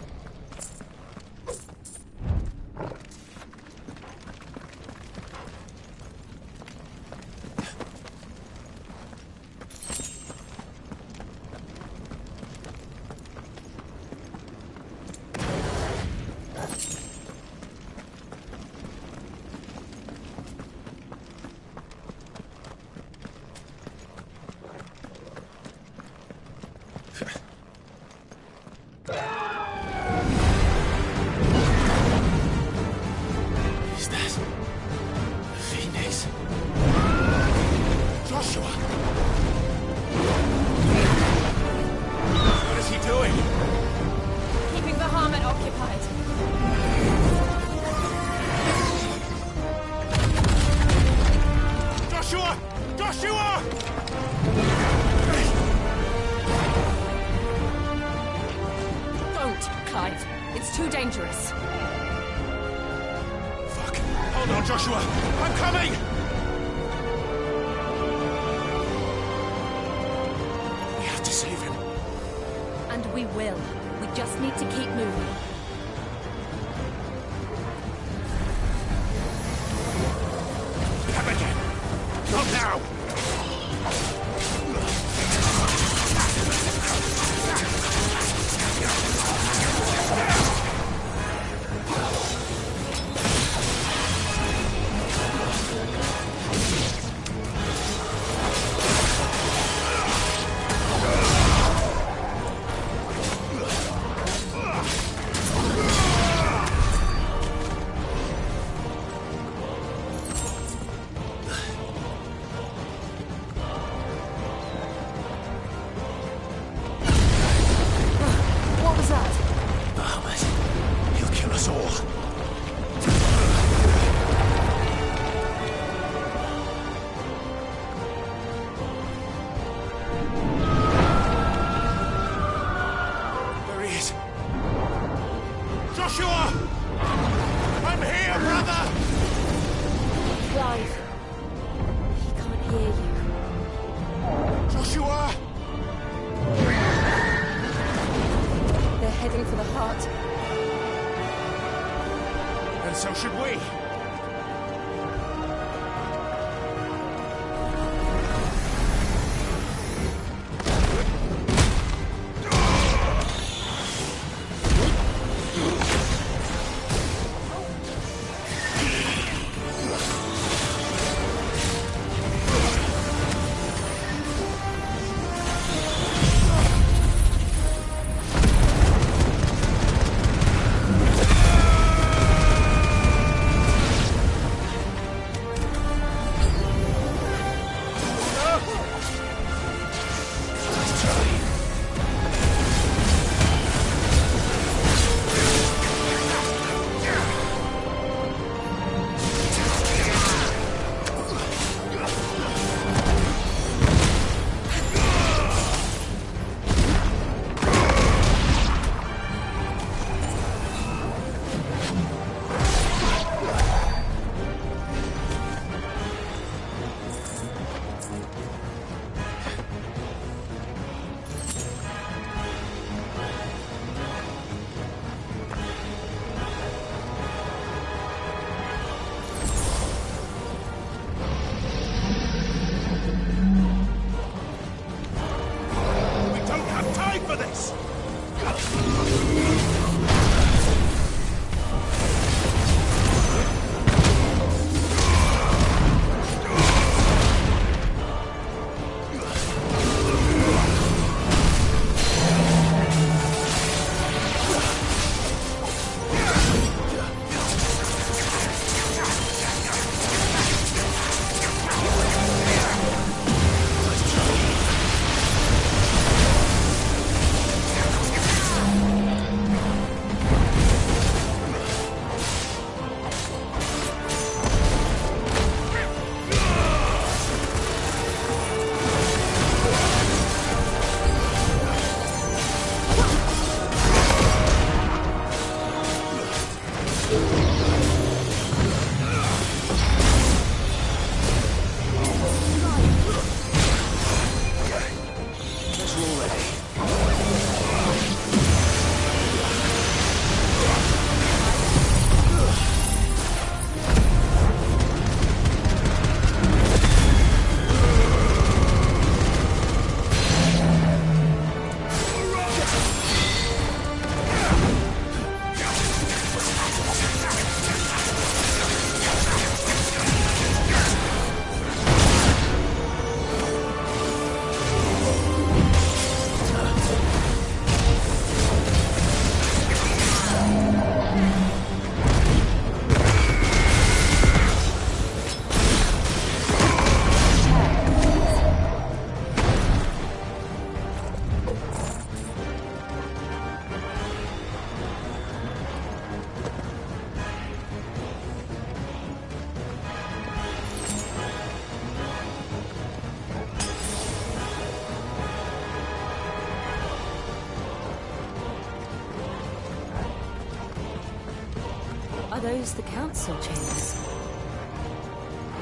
those the council chambers?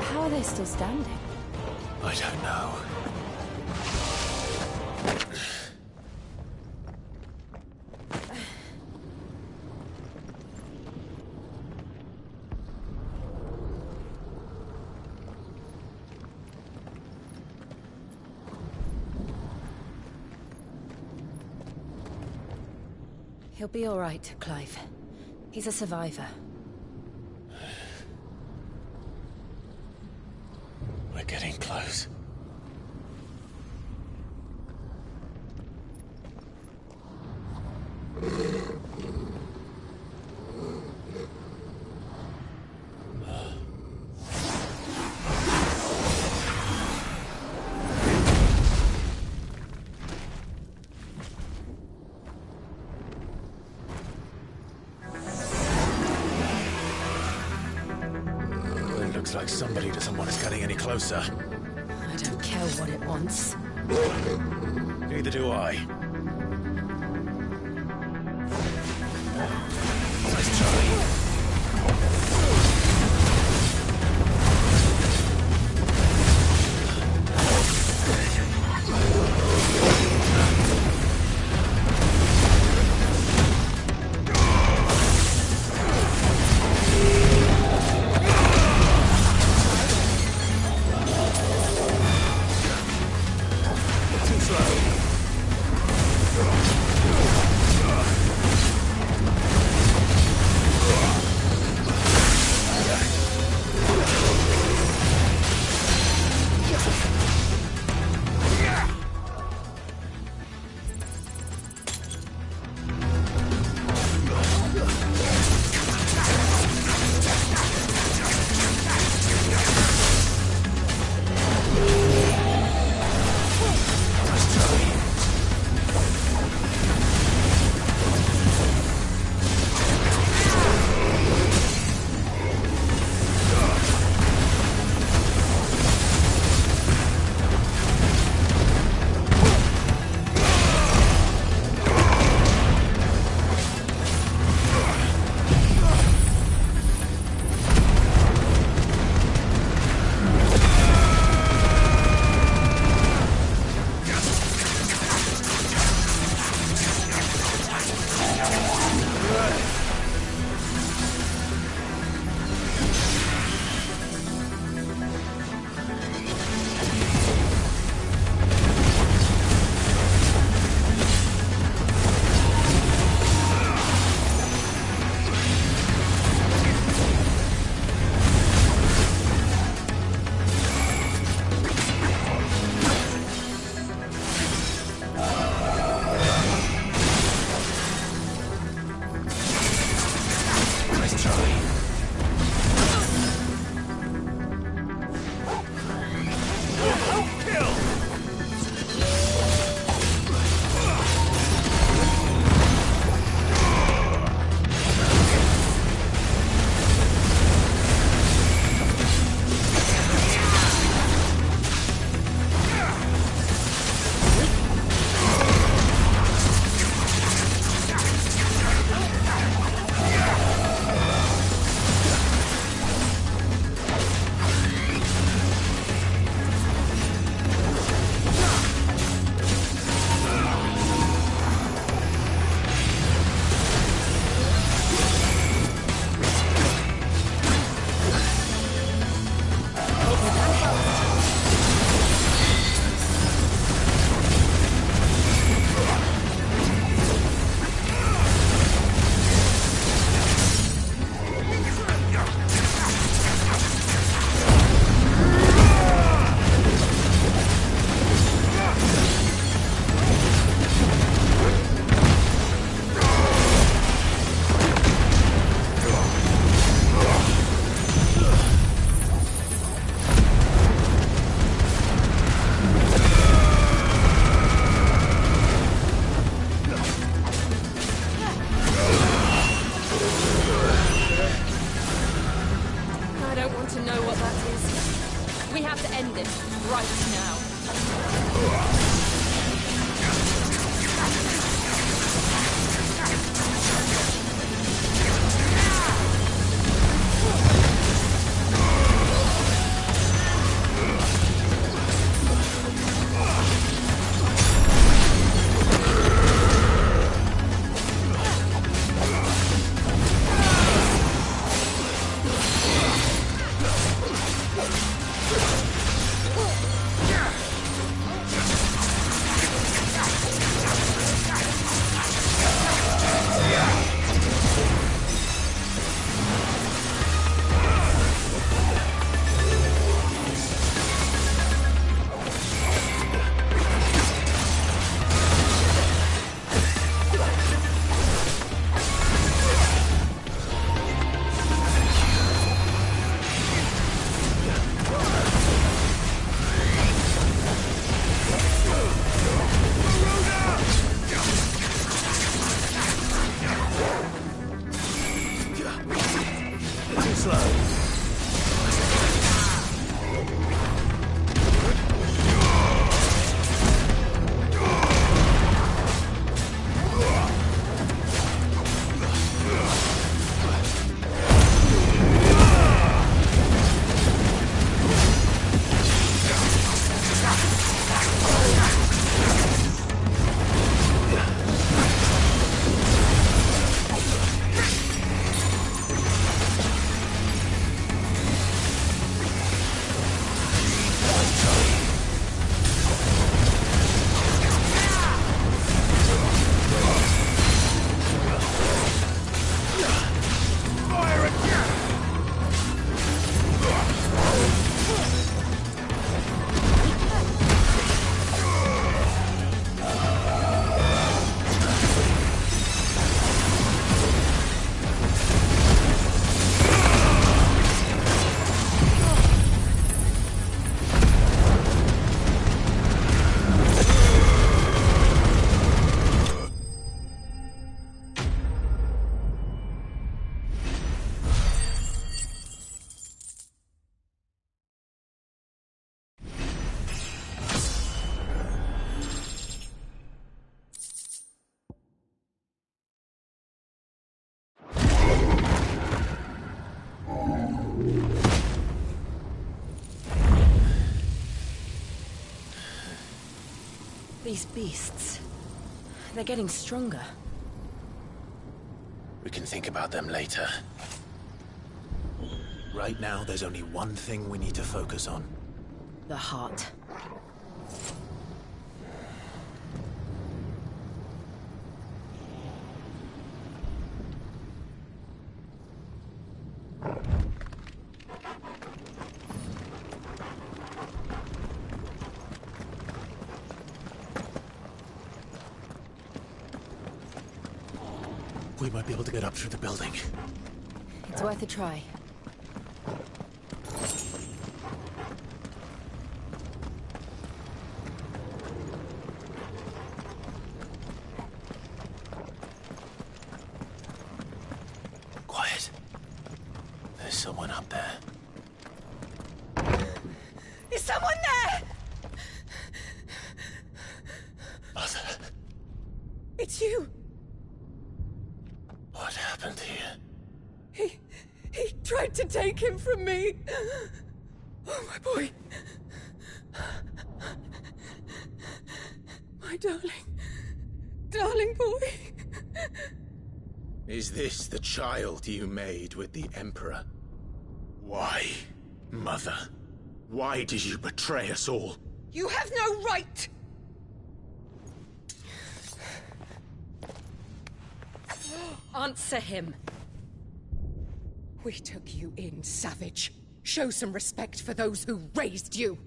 How are they still standing?
I don't know.
He'll be all right, Clive. He's a survivor.
We're getting close. Looks like somebody doesn't want us getting any closer.
I don't care what it wants.
Neither do I. Nice try.
These beasts... they're getting stronger.
We can think about them later. Right now, there's only one thing we need to focus on.
The heart.
We might be able to get up through the building.
It's worth a try.
Quiet. There's someone up there.
Is someone there?
Mother.
It's you.
What happened here?
He tried to take him from me. Oh, my boy. My darling boy.
Is this the child you made with the Emperor? Why, Mother? Why did you betray us all?
You have no right!
Answer him.
We took you in, savage. Show some respect for those who raised you.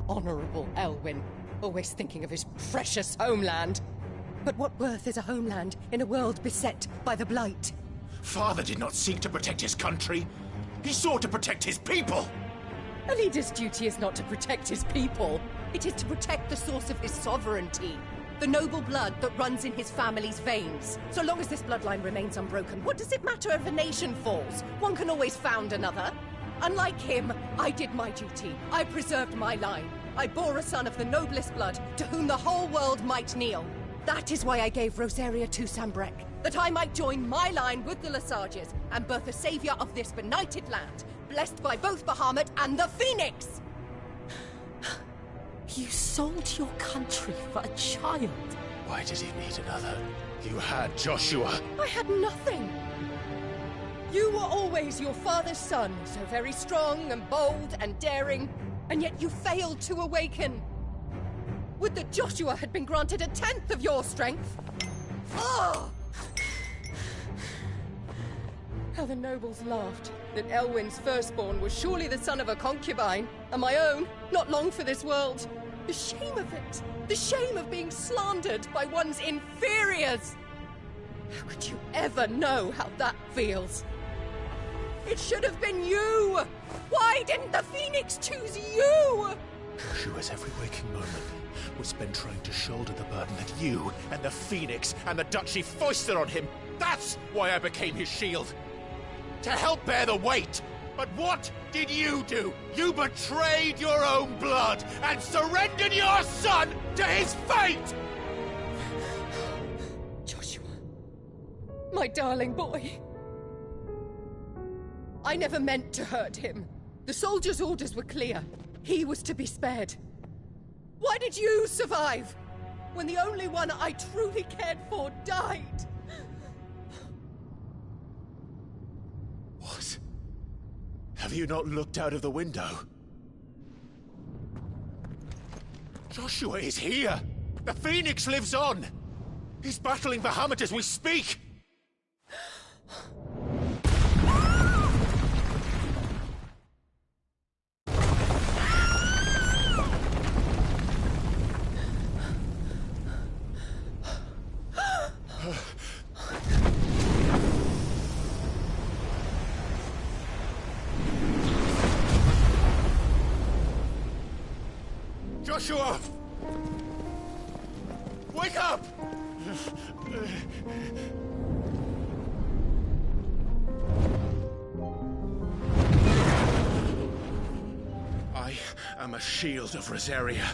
Honorable Elwyn, always thinking of his precious homeland. But what worth is a homeland in a world beset by the Blight?
Father did not seek to protect his country. He sought to protect his people.
A leader's duty is not to protect his people. It is to protect the source of his sovereignty. The noble blood that runs in his family's veins. So long as this bloodline remains unbroken, what does it matter if a nation falls? One can always found another. Unlike him, I did my duty. I preserved my line. I bore a son of the noblest blood, to whom the whole world might kneel. That is why I gave Rosaria to Sambrek, that I might join my line with the Lesages and birth a savior of this benighted land, blessed by both Bahamut and the Phoenix!
You sold your country for a child.
Why did he need another? You had Joshua.
I had nothing. You were always your father's son, so very strong and bold and daring, and yet you failed to awaken. Would that Joshua had been granted 1/10 of your strength? Oh! How the nobles laughed that Elwyn's firstborn was surely the son of a concubine, and my own, not long for this world. The shame of it! The shame of being slandered by one's inferiors! How could you ever know how that feels? It should have been you! Why didn't the Phoenix choose you?
Joshua's every waking moment was spent trying to shoulder the burden that you and the Phoenix and the Duchy foisted on him. That's why I became his shield. To help bear the weight. But what did you do? You betrayed your own blood and surrendered your son to his fate!
Joshua, my darling boy. I never meant to hurt him. The soldiers' orders were clear. He was to be spared. Why did you survive when the only one I truly cared for died?
What? Have you not looked out of the window? Joshua is here! The Phoenix lives on! He's battling Bahamut as we speak! Joshua! Wake up! I am a shield of Rosaria.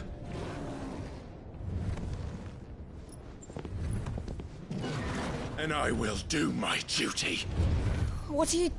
And I will do my duty.
What are you...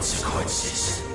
consequences.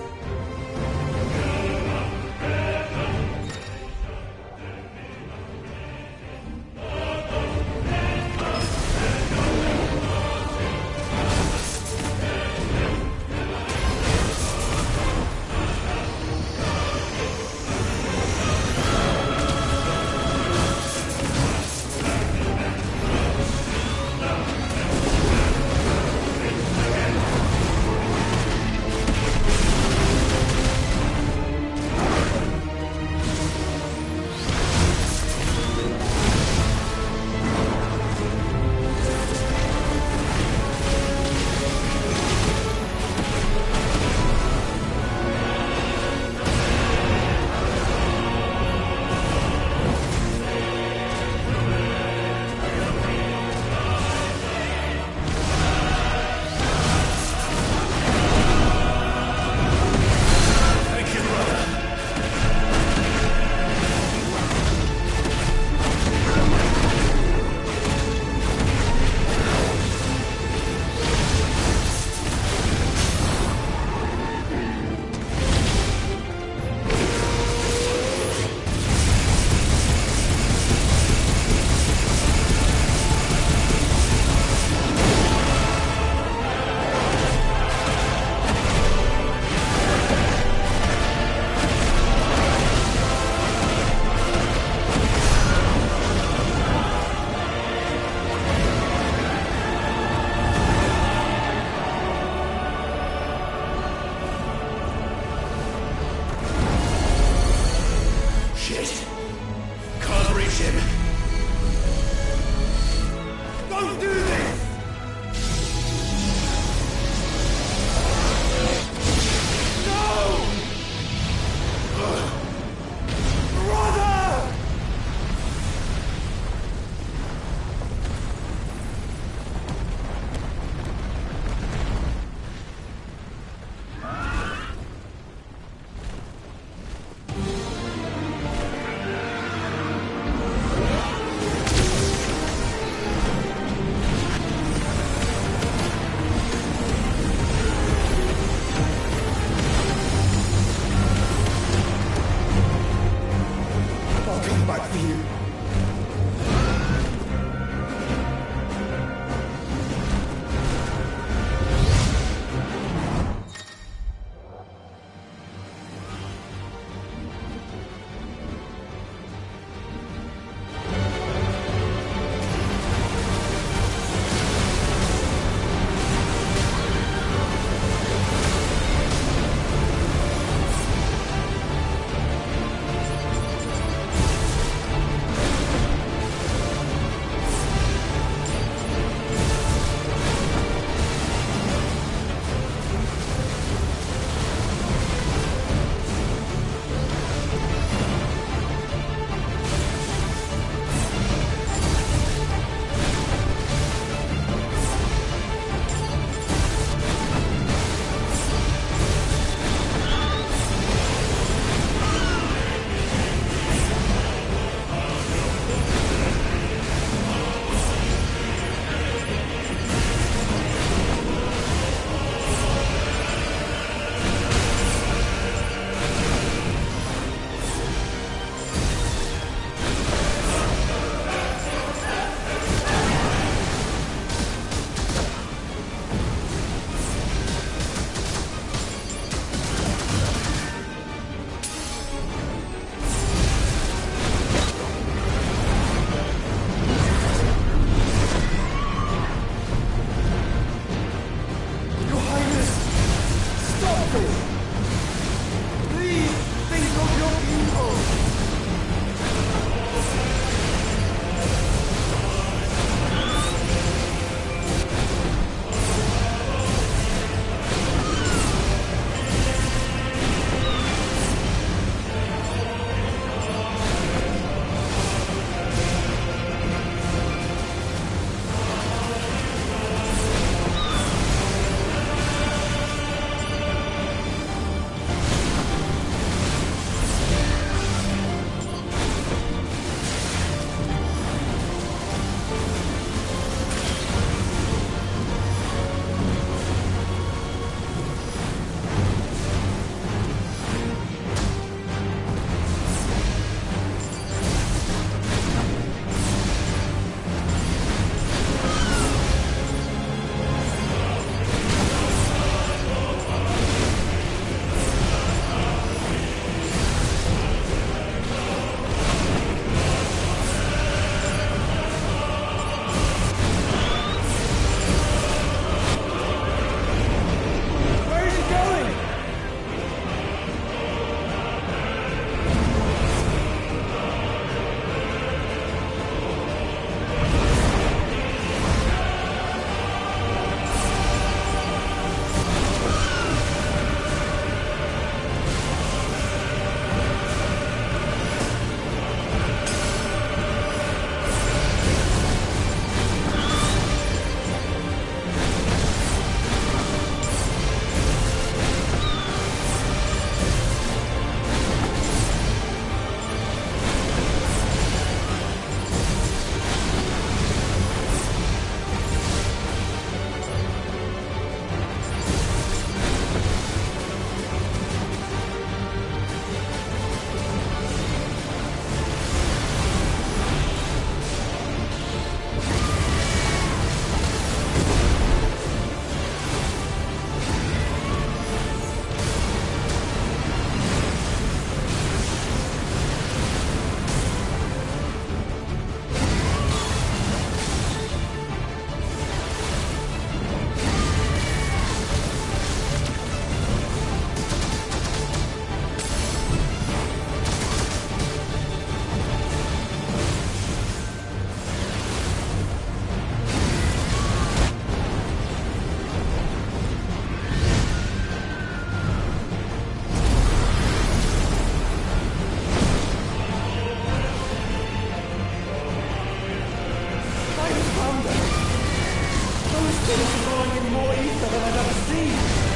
monster than I've ever seen!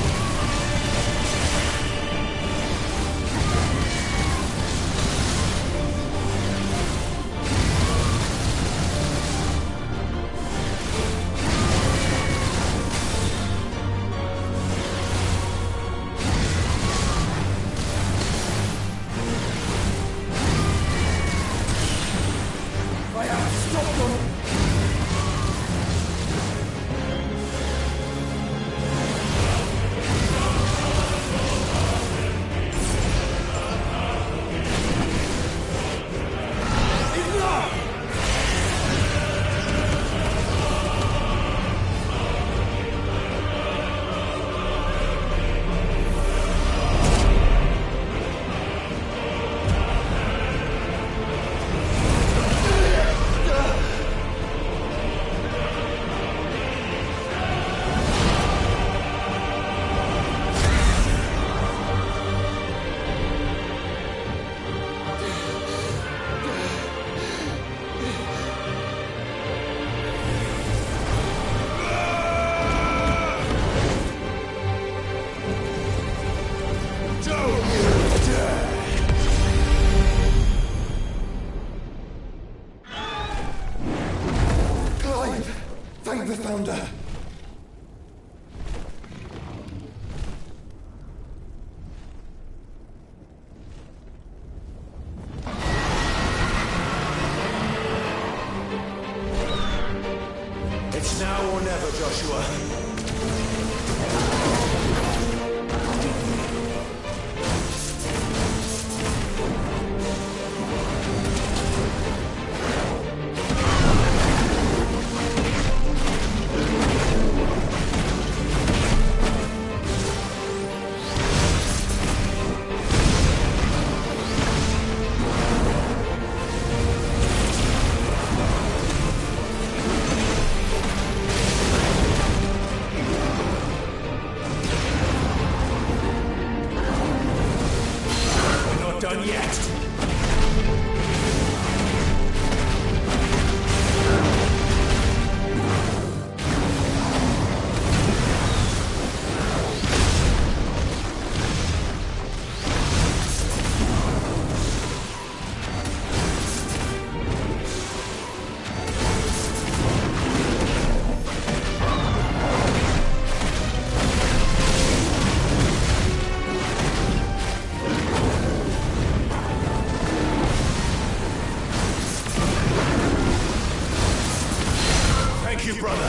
Thank the Founder!
It's now or never, Joshua. Done yet. Thank you, brother.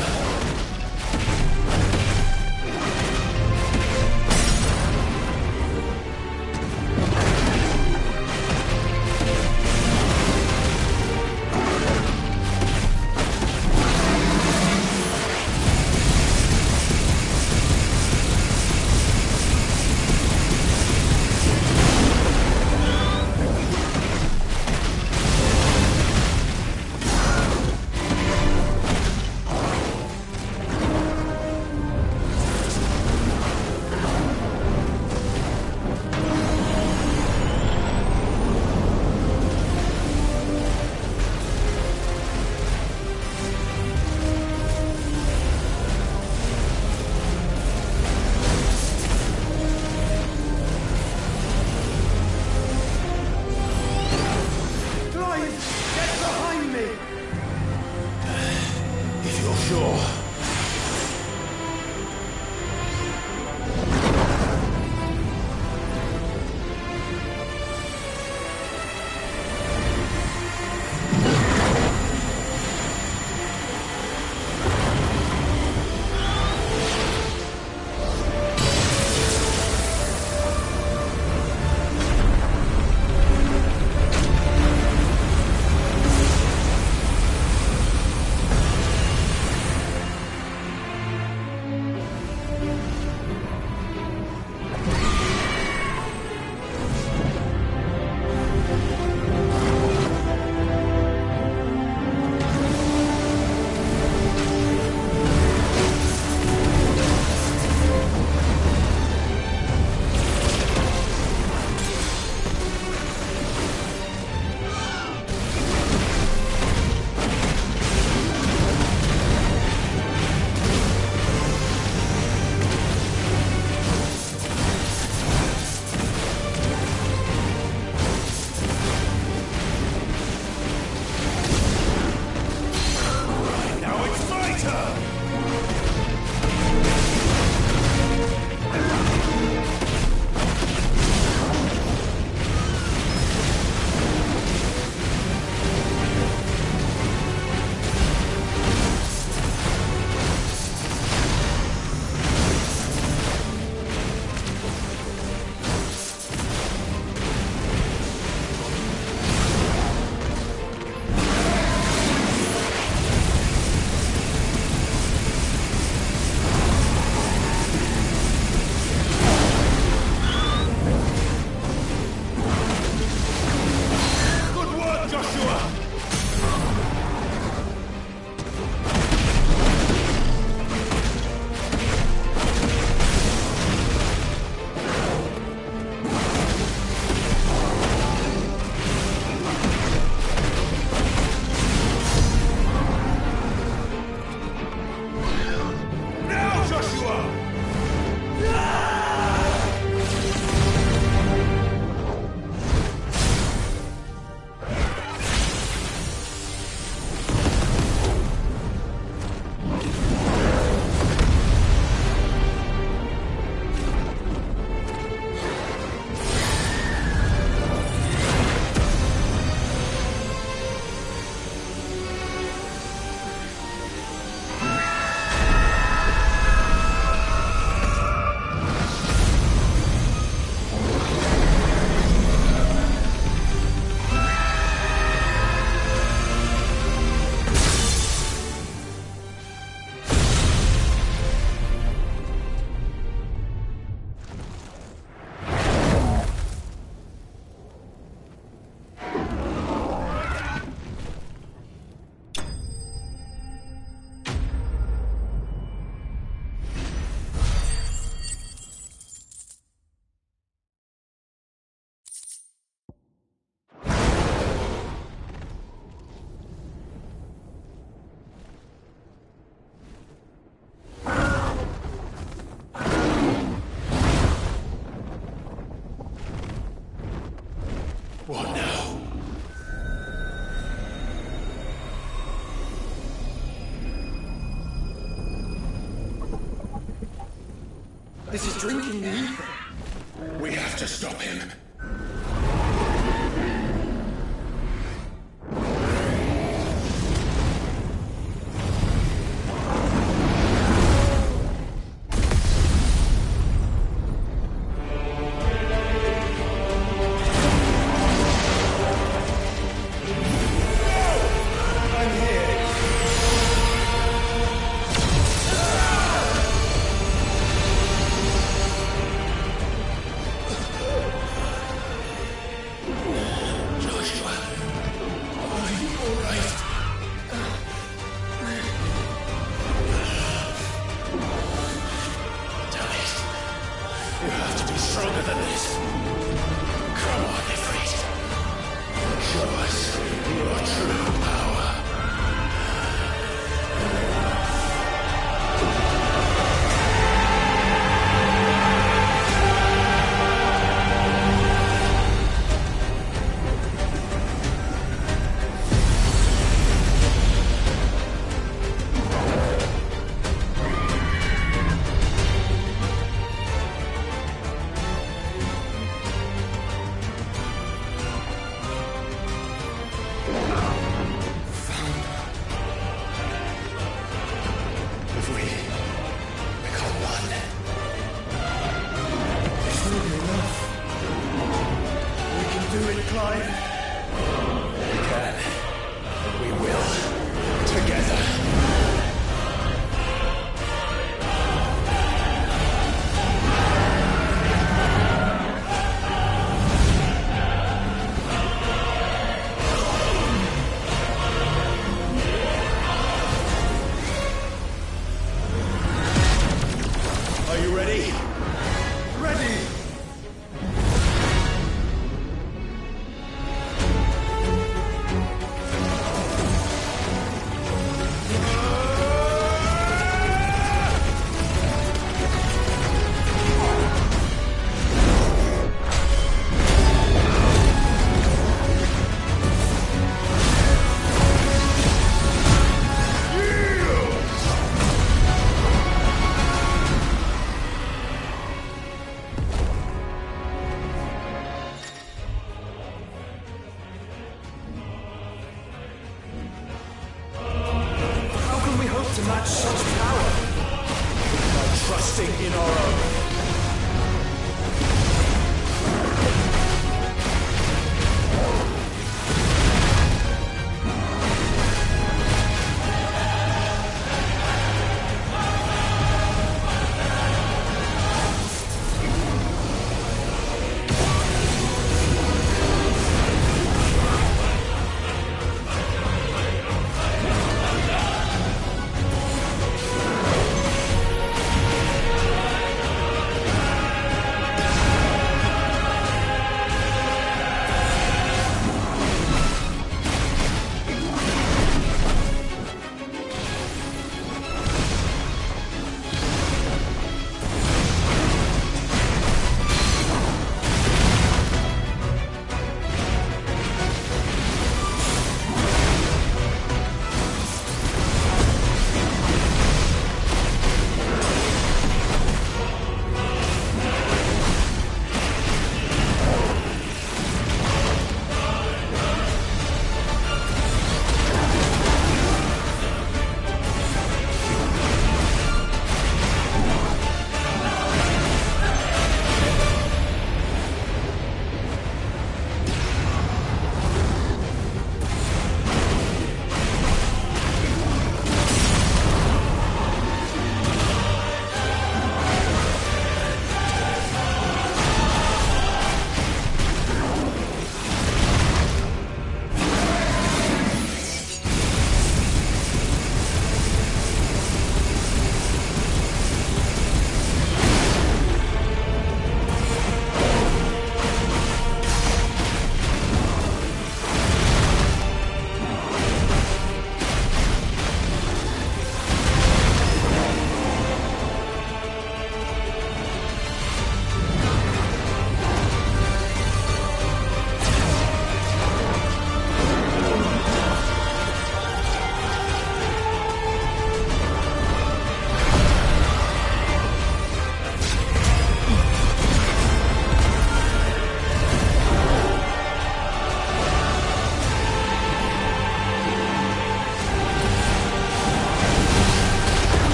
This is drinking the ether.
We have to stop him.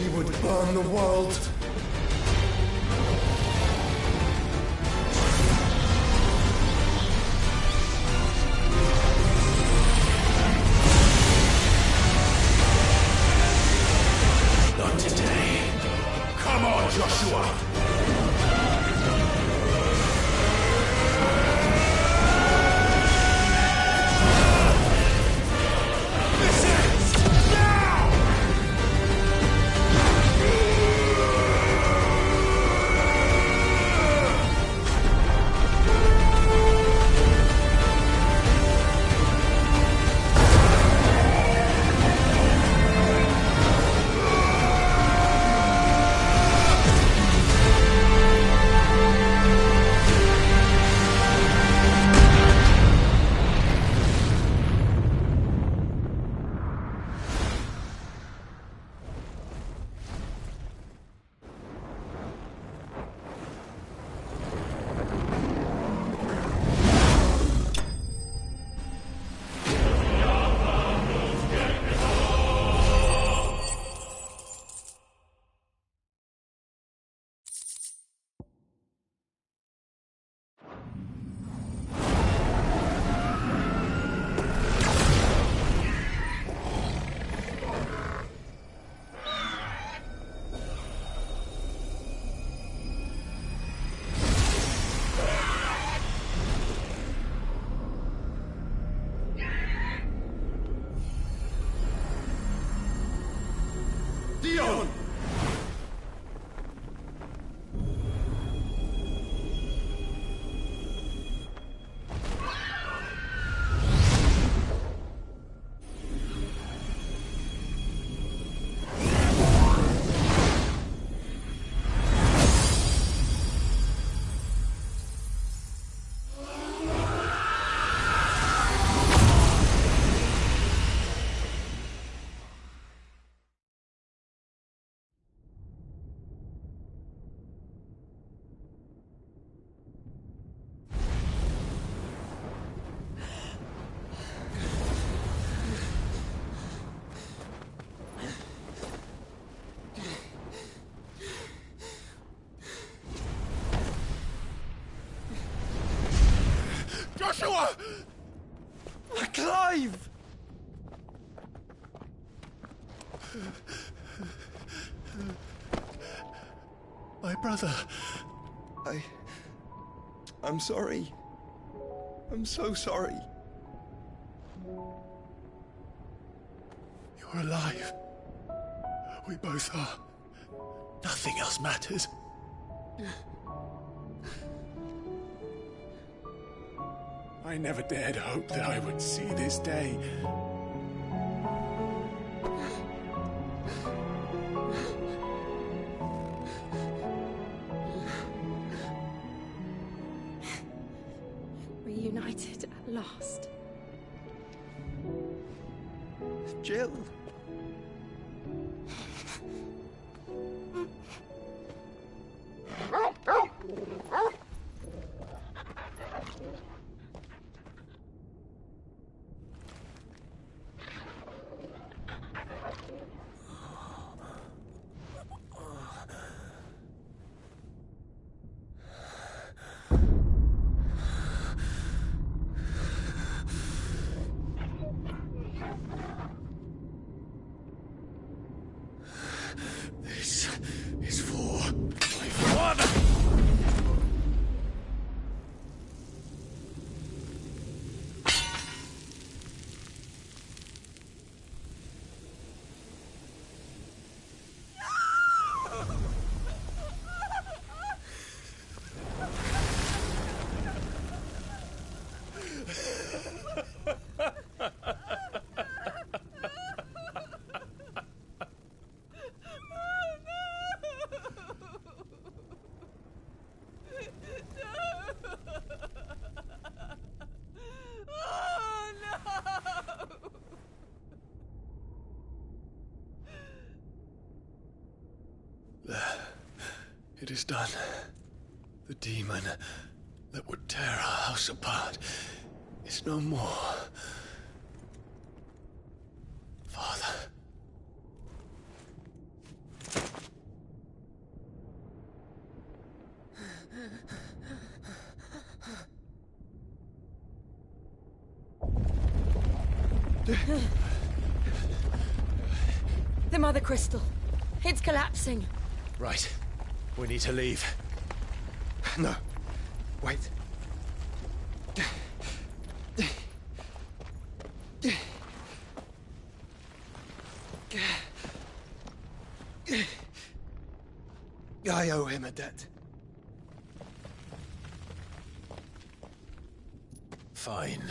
He would burn the world.
Not today. Come on, Joshua!
Dion! Joshua! Clive! My brother. I'm sorry. I'm so sorry. You're alive. We both are. Nothing else matters. I never dared hope that I would see this day.
Reunited at last.
Jill. This is for my father! It is done. The demon that would tear our house apart is no more. Father.
The Mother Crystal. It's collapsing.
Right. We need to leave. No. Wait. I owe him a debt. Fine.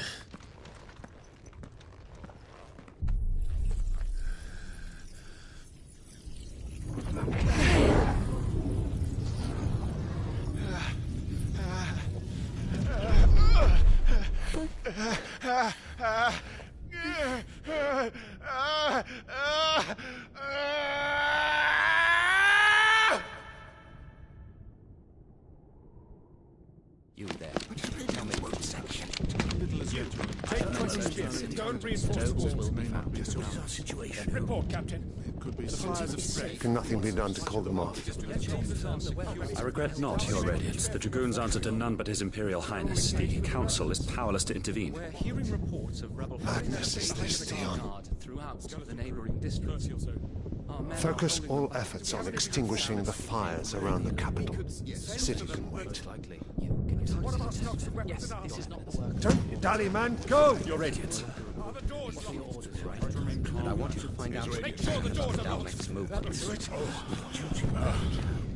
You there. Tell me what section.
Don't reinforce
the situation.
Report, Captain. It could be fires of spray.
Can nothing be done to call them off?
I regret not, Your Radiance. The Dragoons answer to none but His Imperial Highness. The Council is powerless to intervene.
We're hearing reports of rebel
Madness is this, Dion.
throughout the neighboring districts.
Focus all efforts on extinguishing the fires around the capital. The city can wait.
What about stocks of weapons and
This is not the work.
Don't you dally, man! Go!
Your Radiance.
And I want you to find out
Make sure the doors are locked.
next move.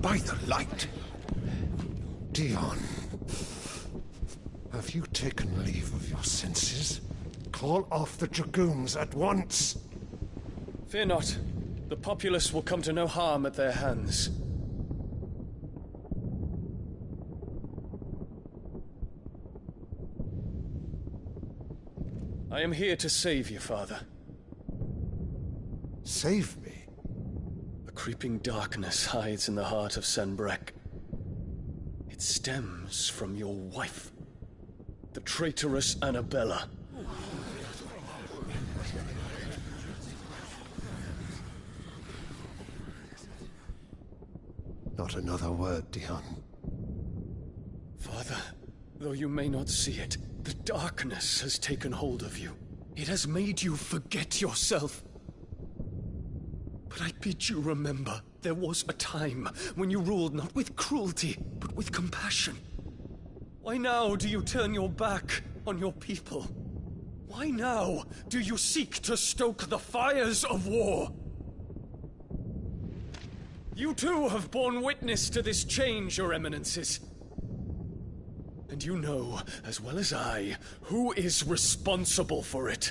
By the light! Dion. Have you taken leave of your senses? Call off the Dragoons at once!
Fear not. The populace will come to no harm at their hands. I am here to save you, Father.
Save me?
A creeping darkness hides in the heart of Sanbreque. It stems from your wife, the traitorous Annabella.
Not another word, Dion.
Father, though you may not see it, the darkness has taken hold of you. It has made you forget yourself. But I bid you remember, there was a time when you ruled not with cruelty, but with compassion. Why now do you turn your back on your people? Why now do you seek to stoke the fires of war? You too have borne witness to this change, Your Eminences. And you know, as well as I, who is responsible for it.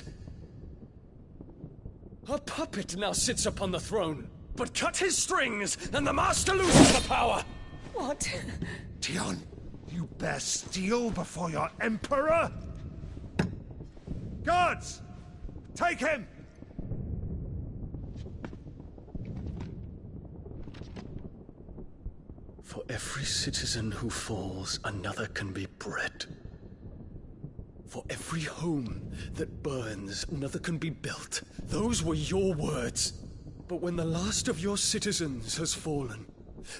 A puppet now sits upon the throne, but cut his strings, and the Master loses the power!
What?
Dion, you bear steel before your Emperor? Guards! Take him!
For every citizen who falls, another can be bred. For every home that burns, another can be built. Those were your words. But when the last of your citizens has fallen,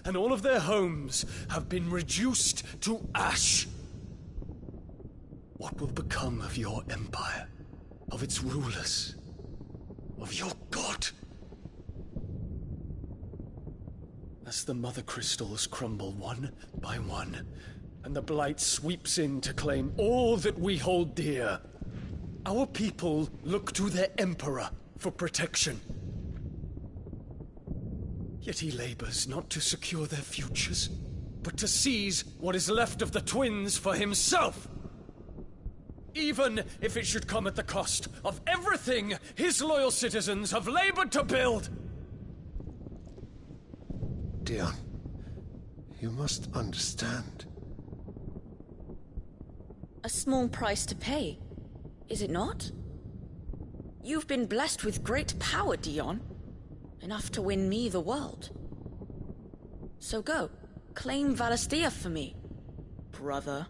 and all of their homes have been reduced to ash, what will become of your empire, of its rulers, of your god? As the Mother Crystals crumble one by one, and the Blight sweeps in to claim all that we hold dear, our people look to their Emperor for protection. Yet he labors not to secure their futures, but to seize what is left of the twins for himself! Even if it should come at the cost of everything his loyal citizens have labored to build!
Dion, you must understand.
A small price to pay, is it not? You've been blessed with great power, Dion. Enough to win me the world. So go, claim Valisthea for me, brother.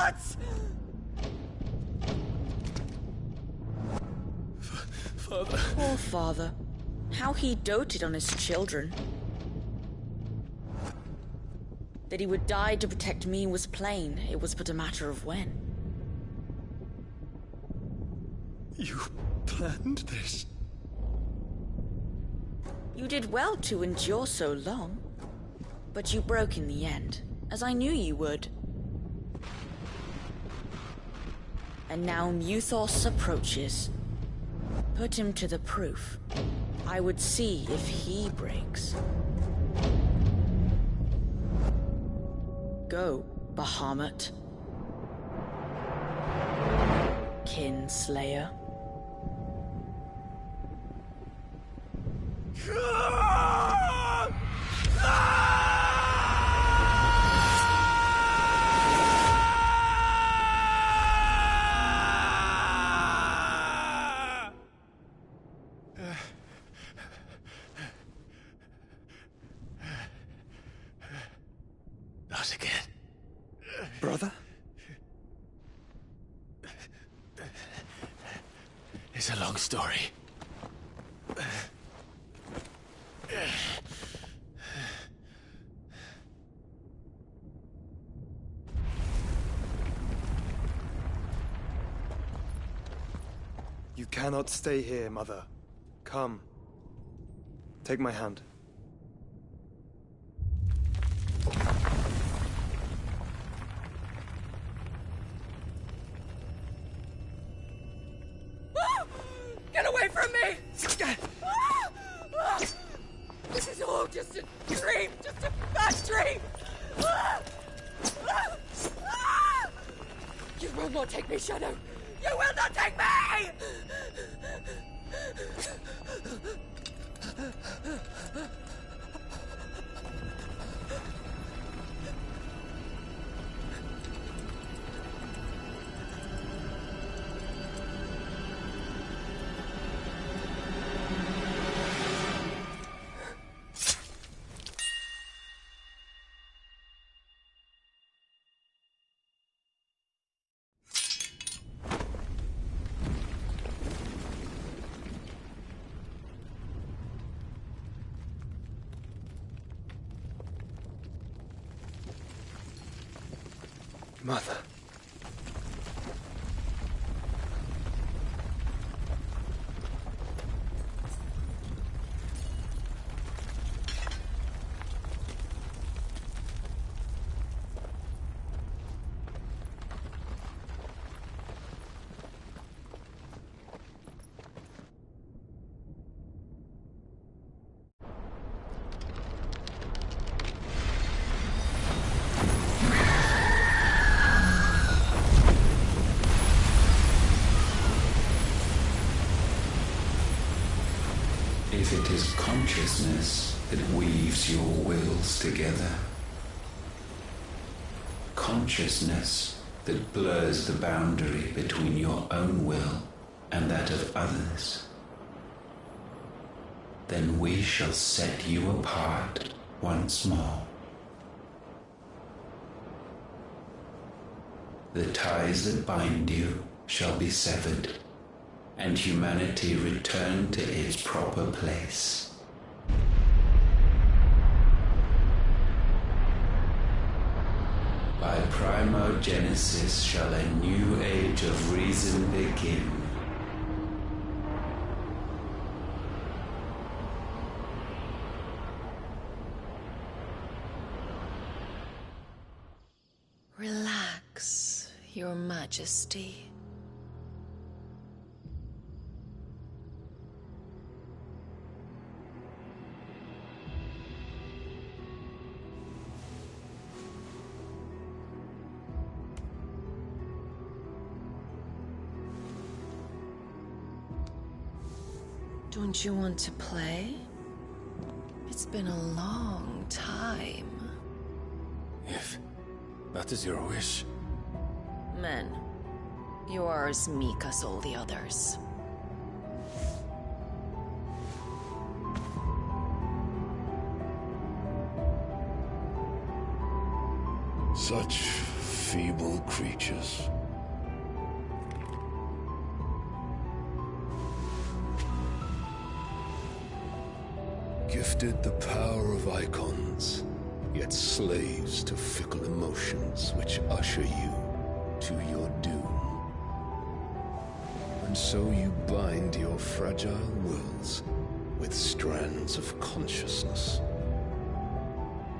gods!
Father.
Poor father. How he doted on his children. That he would die to protect me was plain. It was but a matter of when.
You planned this?
You did well to endure so long. But you broke in the end, as I knew you would. And now Muthos approaches. Put him to the proof. I would see if he breaks. Go, Bahamut. Kinslayer.
Not again.
Brother?
It's a long story.
You cannot stay here, Mother. Come. Take my hand.
Get away from me! This is all just a dream, just a bad dream! You will not take me, Shadow! You will not take me!
Mother.
If it is consciousness that weaves your wills together, consciousness that blurs the boundary between your own will and that of others, then we shall set you apart once more. The ties that bind you shall be severed, and humanity return to its proper place. By primogenesis shall a new age of reason begin.
Relax, Your Majesty. Don't you want to play? It's been a long time.
If that is your wish.
Men, you are as meek as all the others.
Such feeble creatures. Gifted the power of icons, yet slaves to fickle emotions which usher you to your doom. And so you bind your fragile wills with strands of consciousness.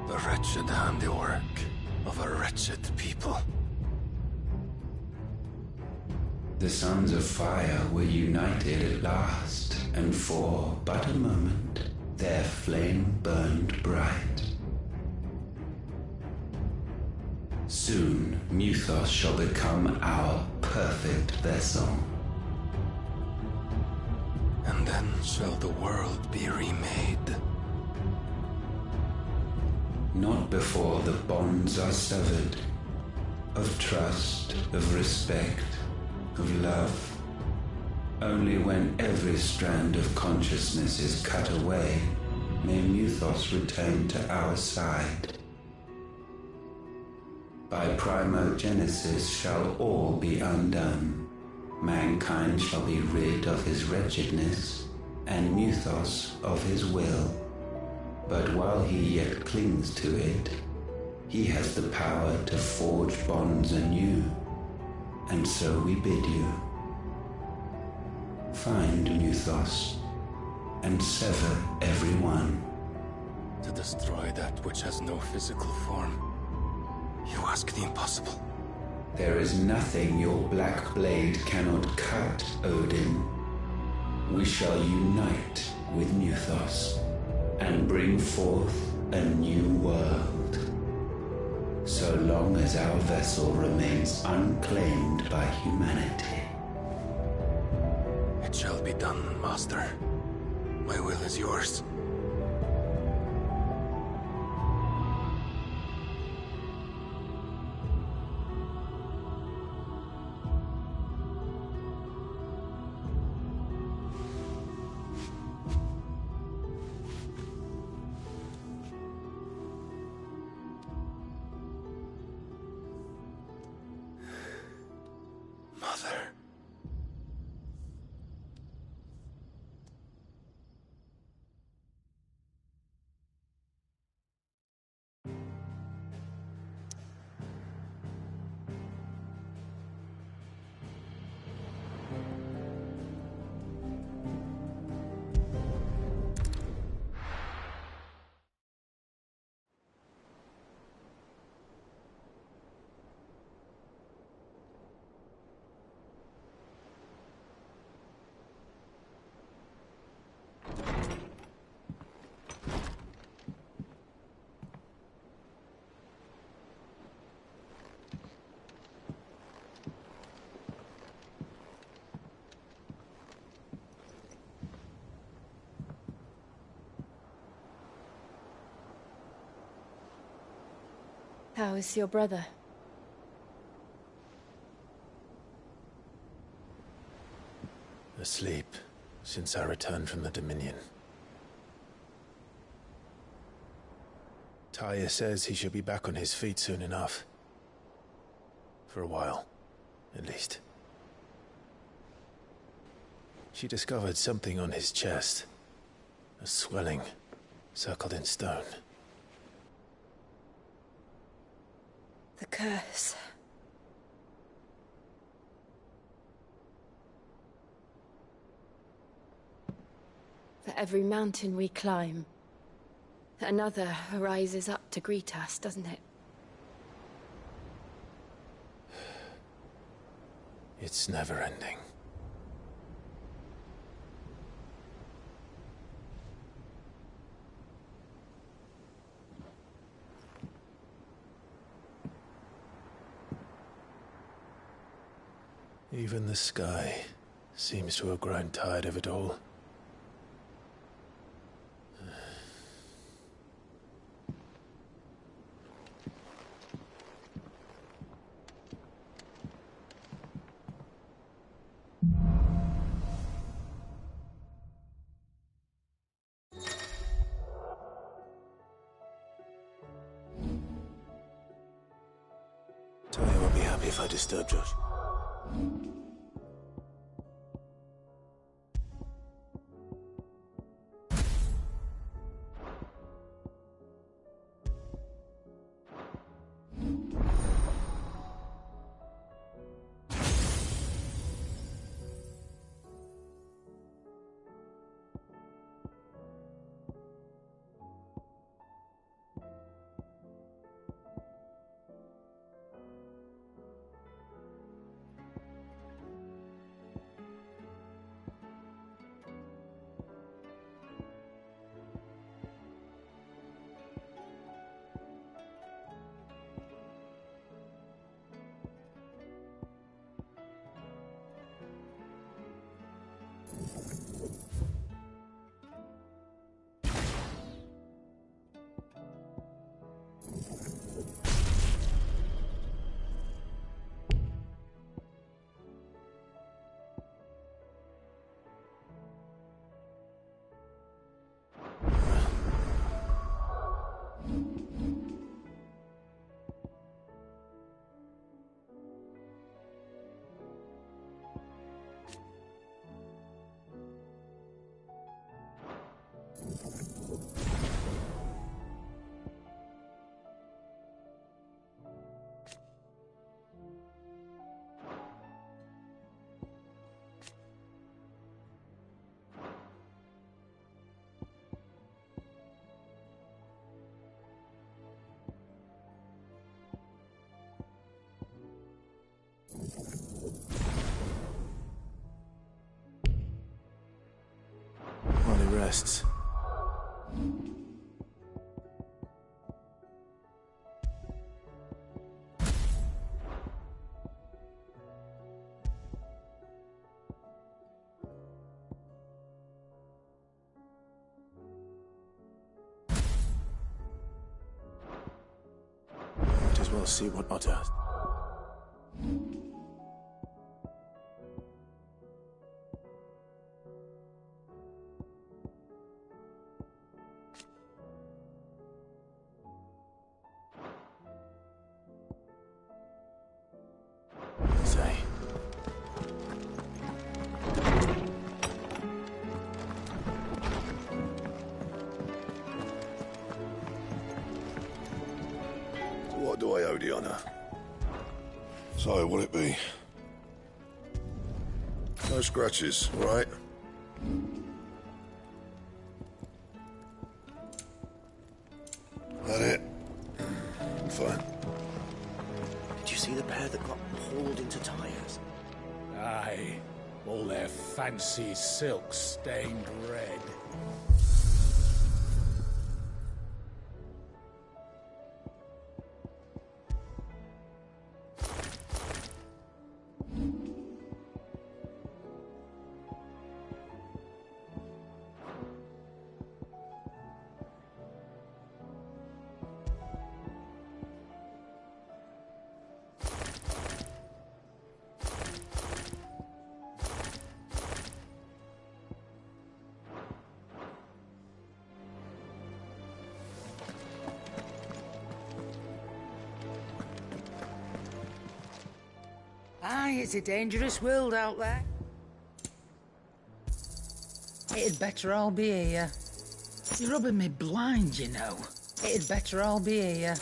The wretched handiwork of a wretched people.
The Sons of Fire were united at last, and for but a moment, their flame burned bright. Soon, Mythos shall become our perfect vessel.
And then shall the world be remade.
Not before the bonds are severed, of trust, of respect, of love. Only when every strand of consciousness is cut away, may Mythos return to our side. By primogenesis shall all be undone. Mankind shall be rid of his wretchedness, and Mythos of his will. But while he yet clings to it, he has the power to forge bonds anew, and so we bid you. Find Mythos, and sever every one.
To destroy that which has no physical form, you ask the impossible.
There is nothing your black blade cannot cut, Odin. We shall unite with Mythos, and bring forth a new world. So long as our vessel remains unclaimed by humanity.
It shall be done, Master. My will is yours. Mother.
How is your brother?
Asleep since I returned from the Dominion. Taya says he should be back on his feet soon enough. For a while, at least. She discovered something on his chest. A swelling, circled in stone.
The curse. For every mountain we climb, another rises up to greet us, doesn't it?
It's never ending. Even the sky seems to have grown tired of it all. Taya
if I disturb Josh. While he rests. Might as well see what Otter has.
What do I owe the honor? So, will it be? No scratches, right? That it? Fine.
Did you see the pair that got hauled into tires?
Aye. All their fancy silks stained red.
Aye, it's a dangerous world out there. It'd better all be here. You're rubbing me blind, you know. It'd better all be here.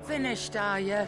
Finished, are you?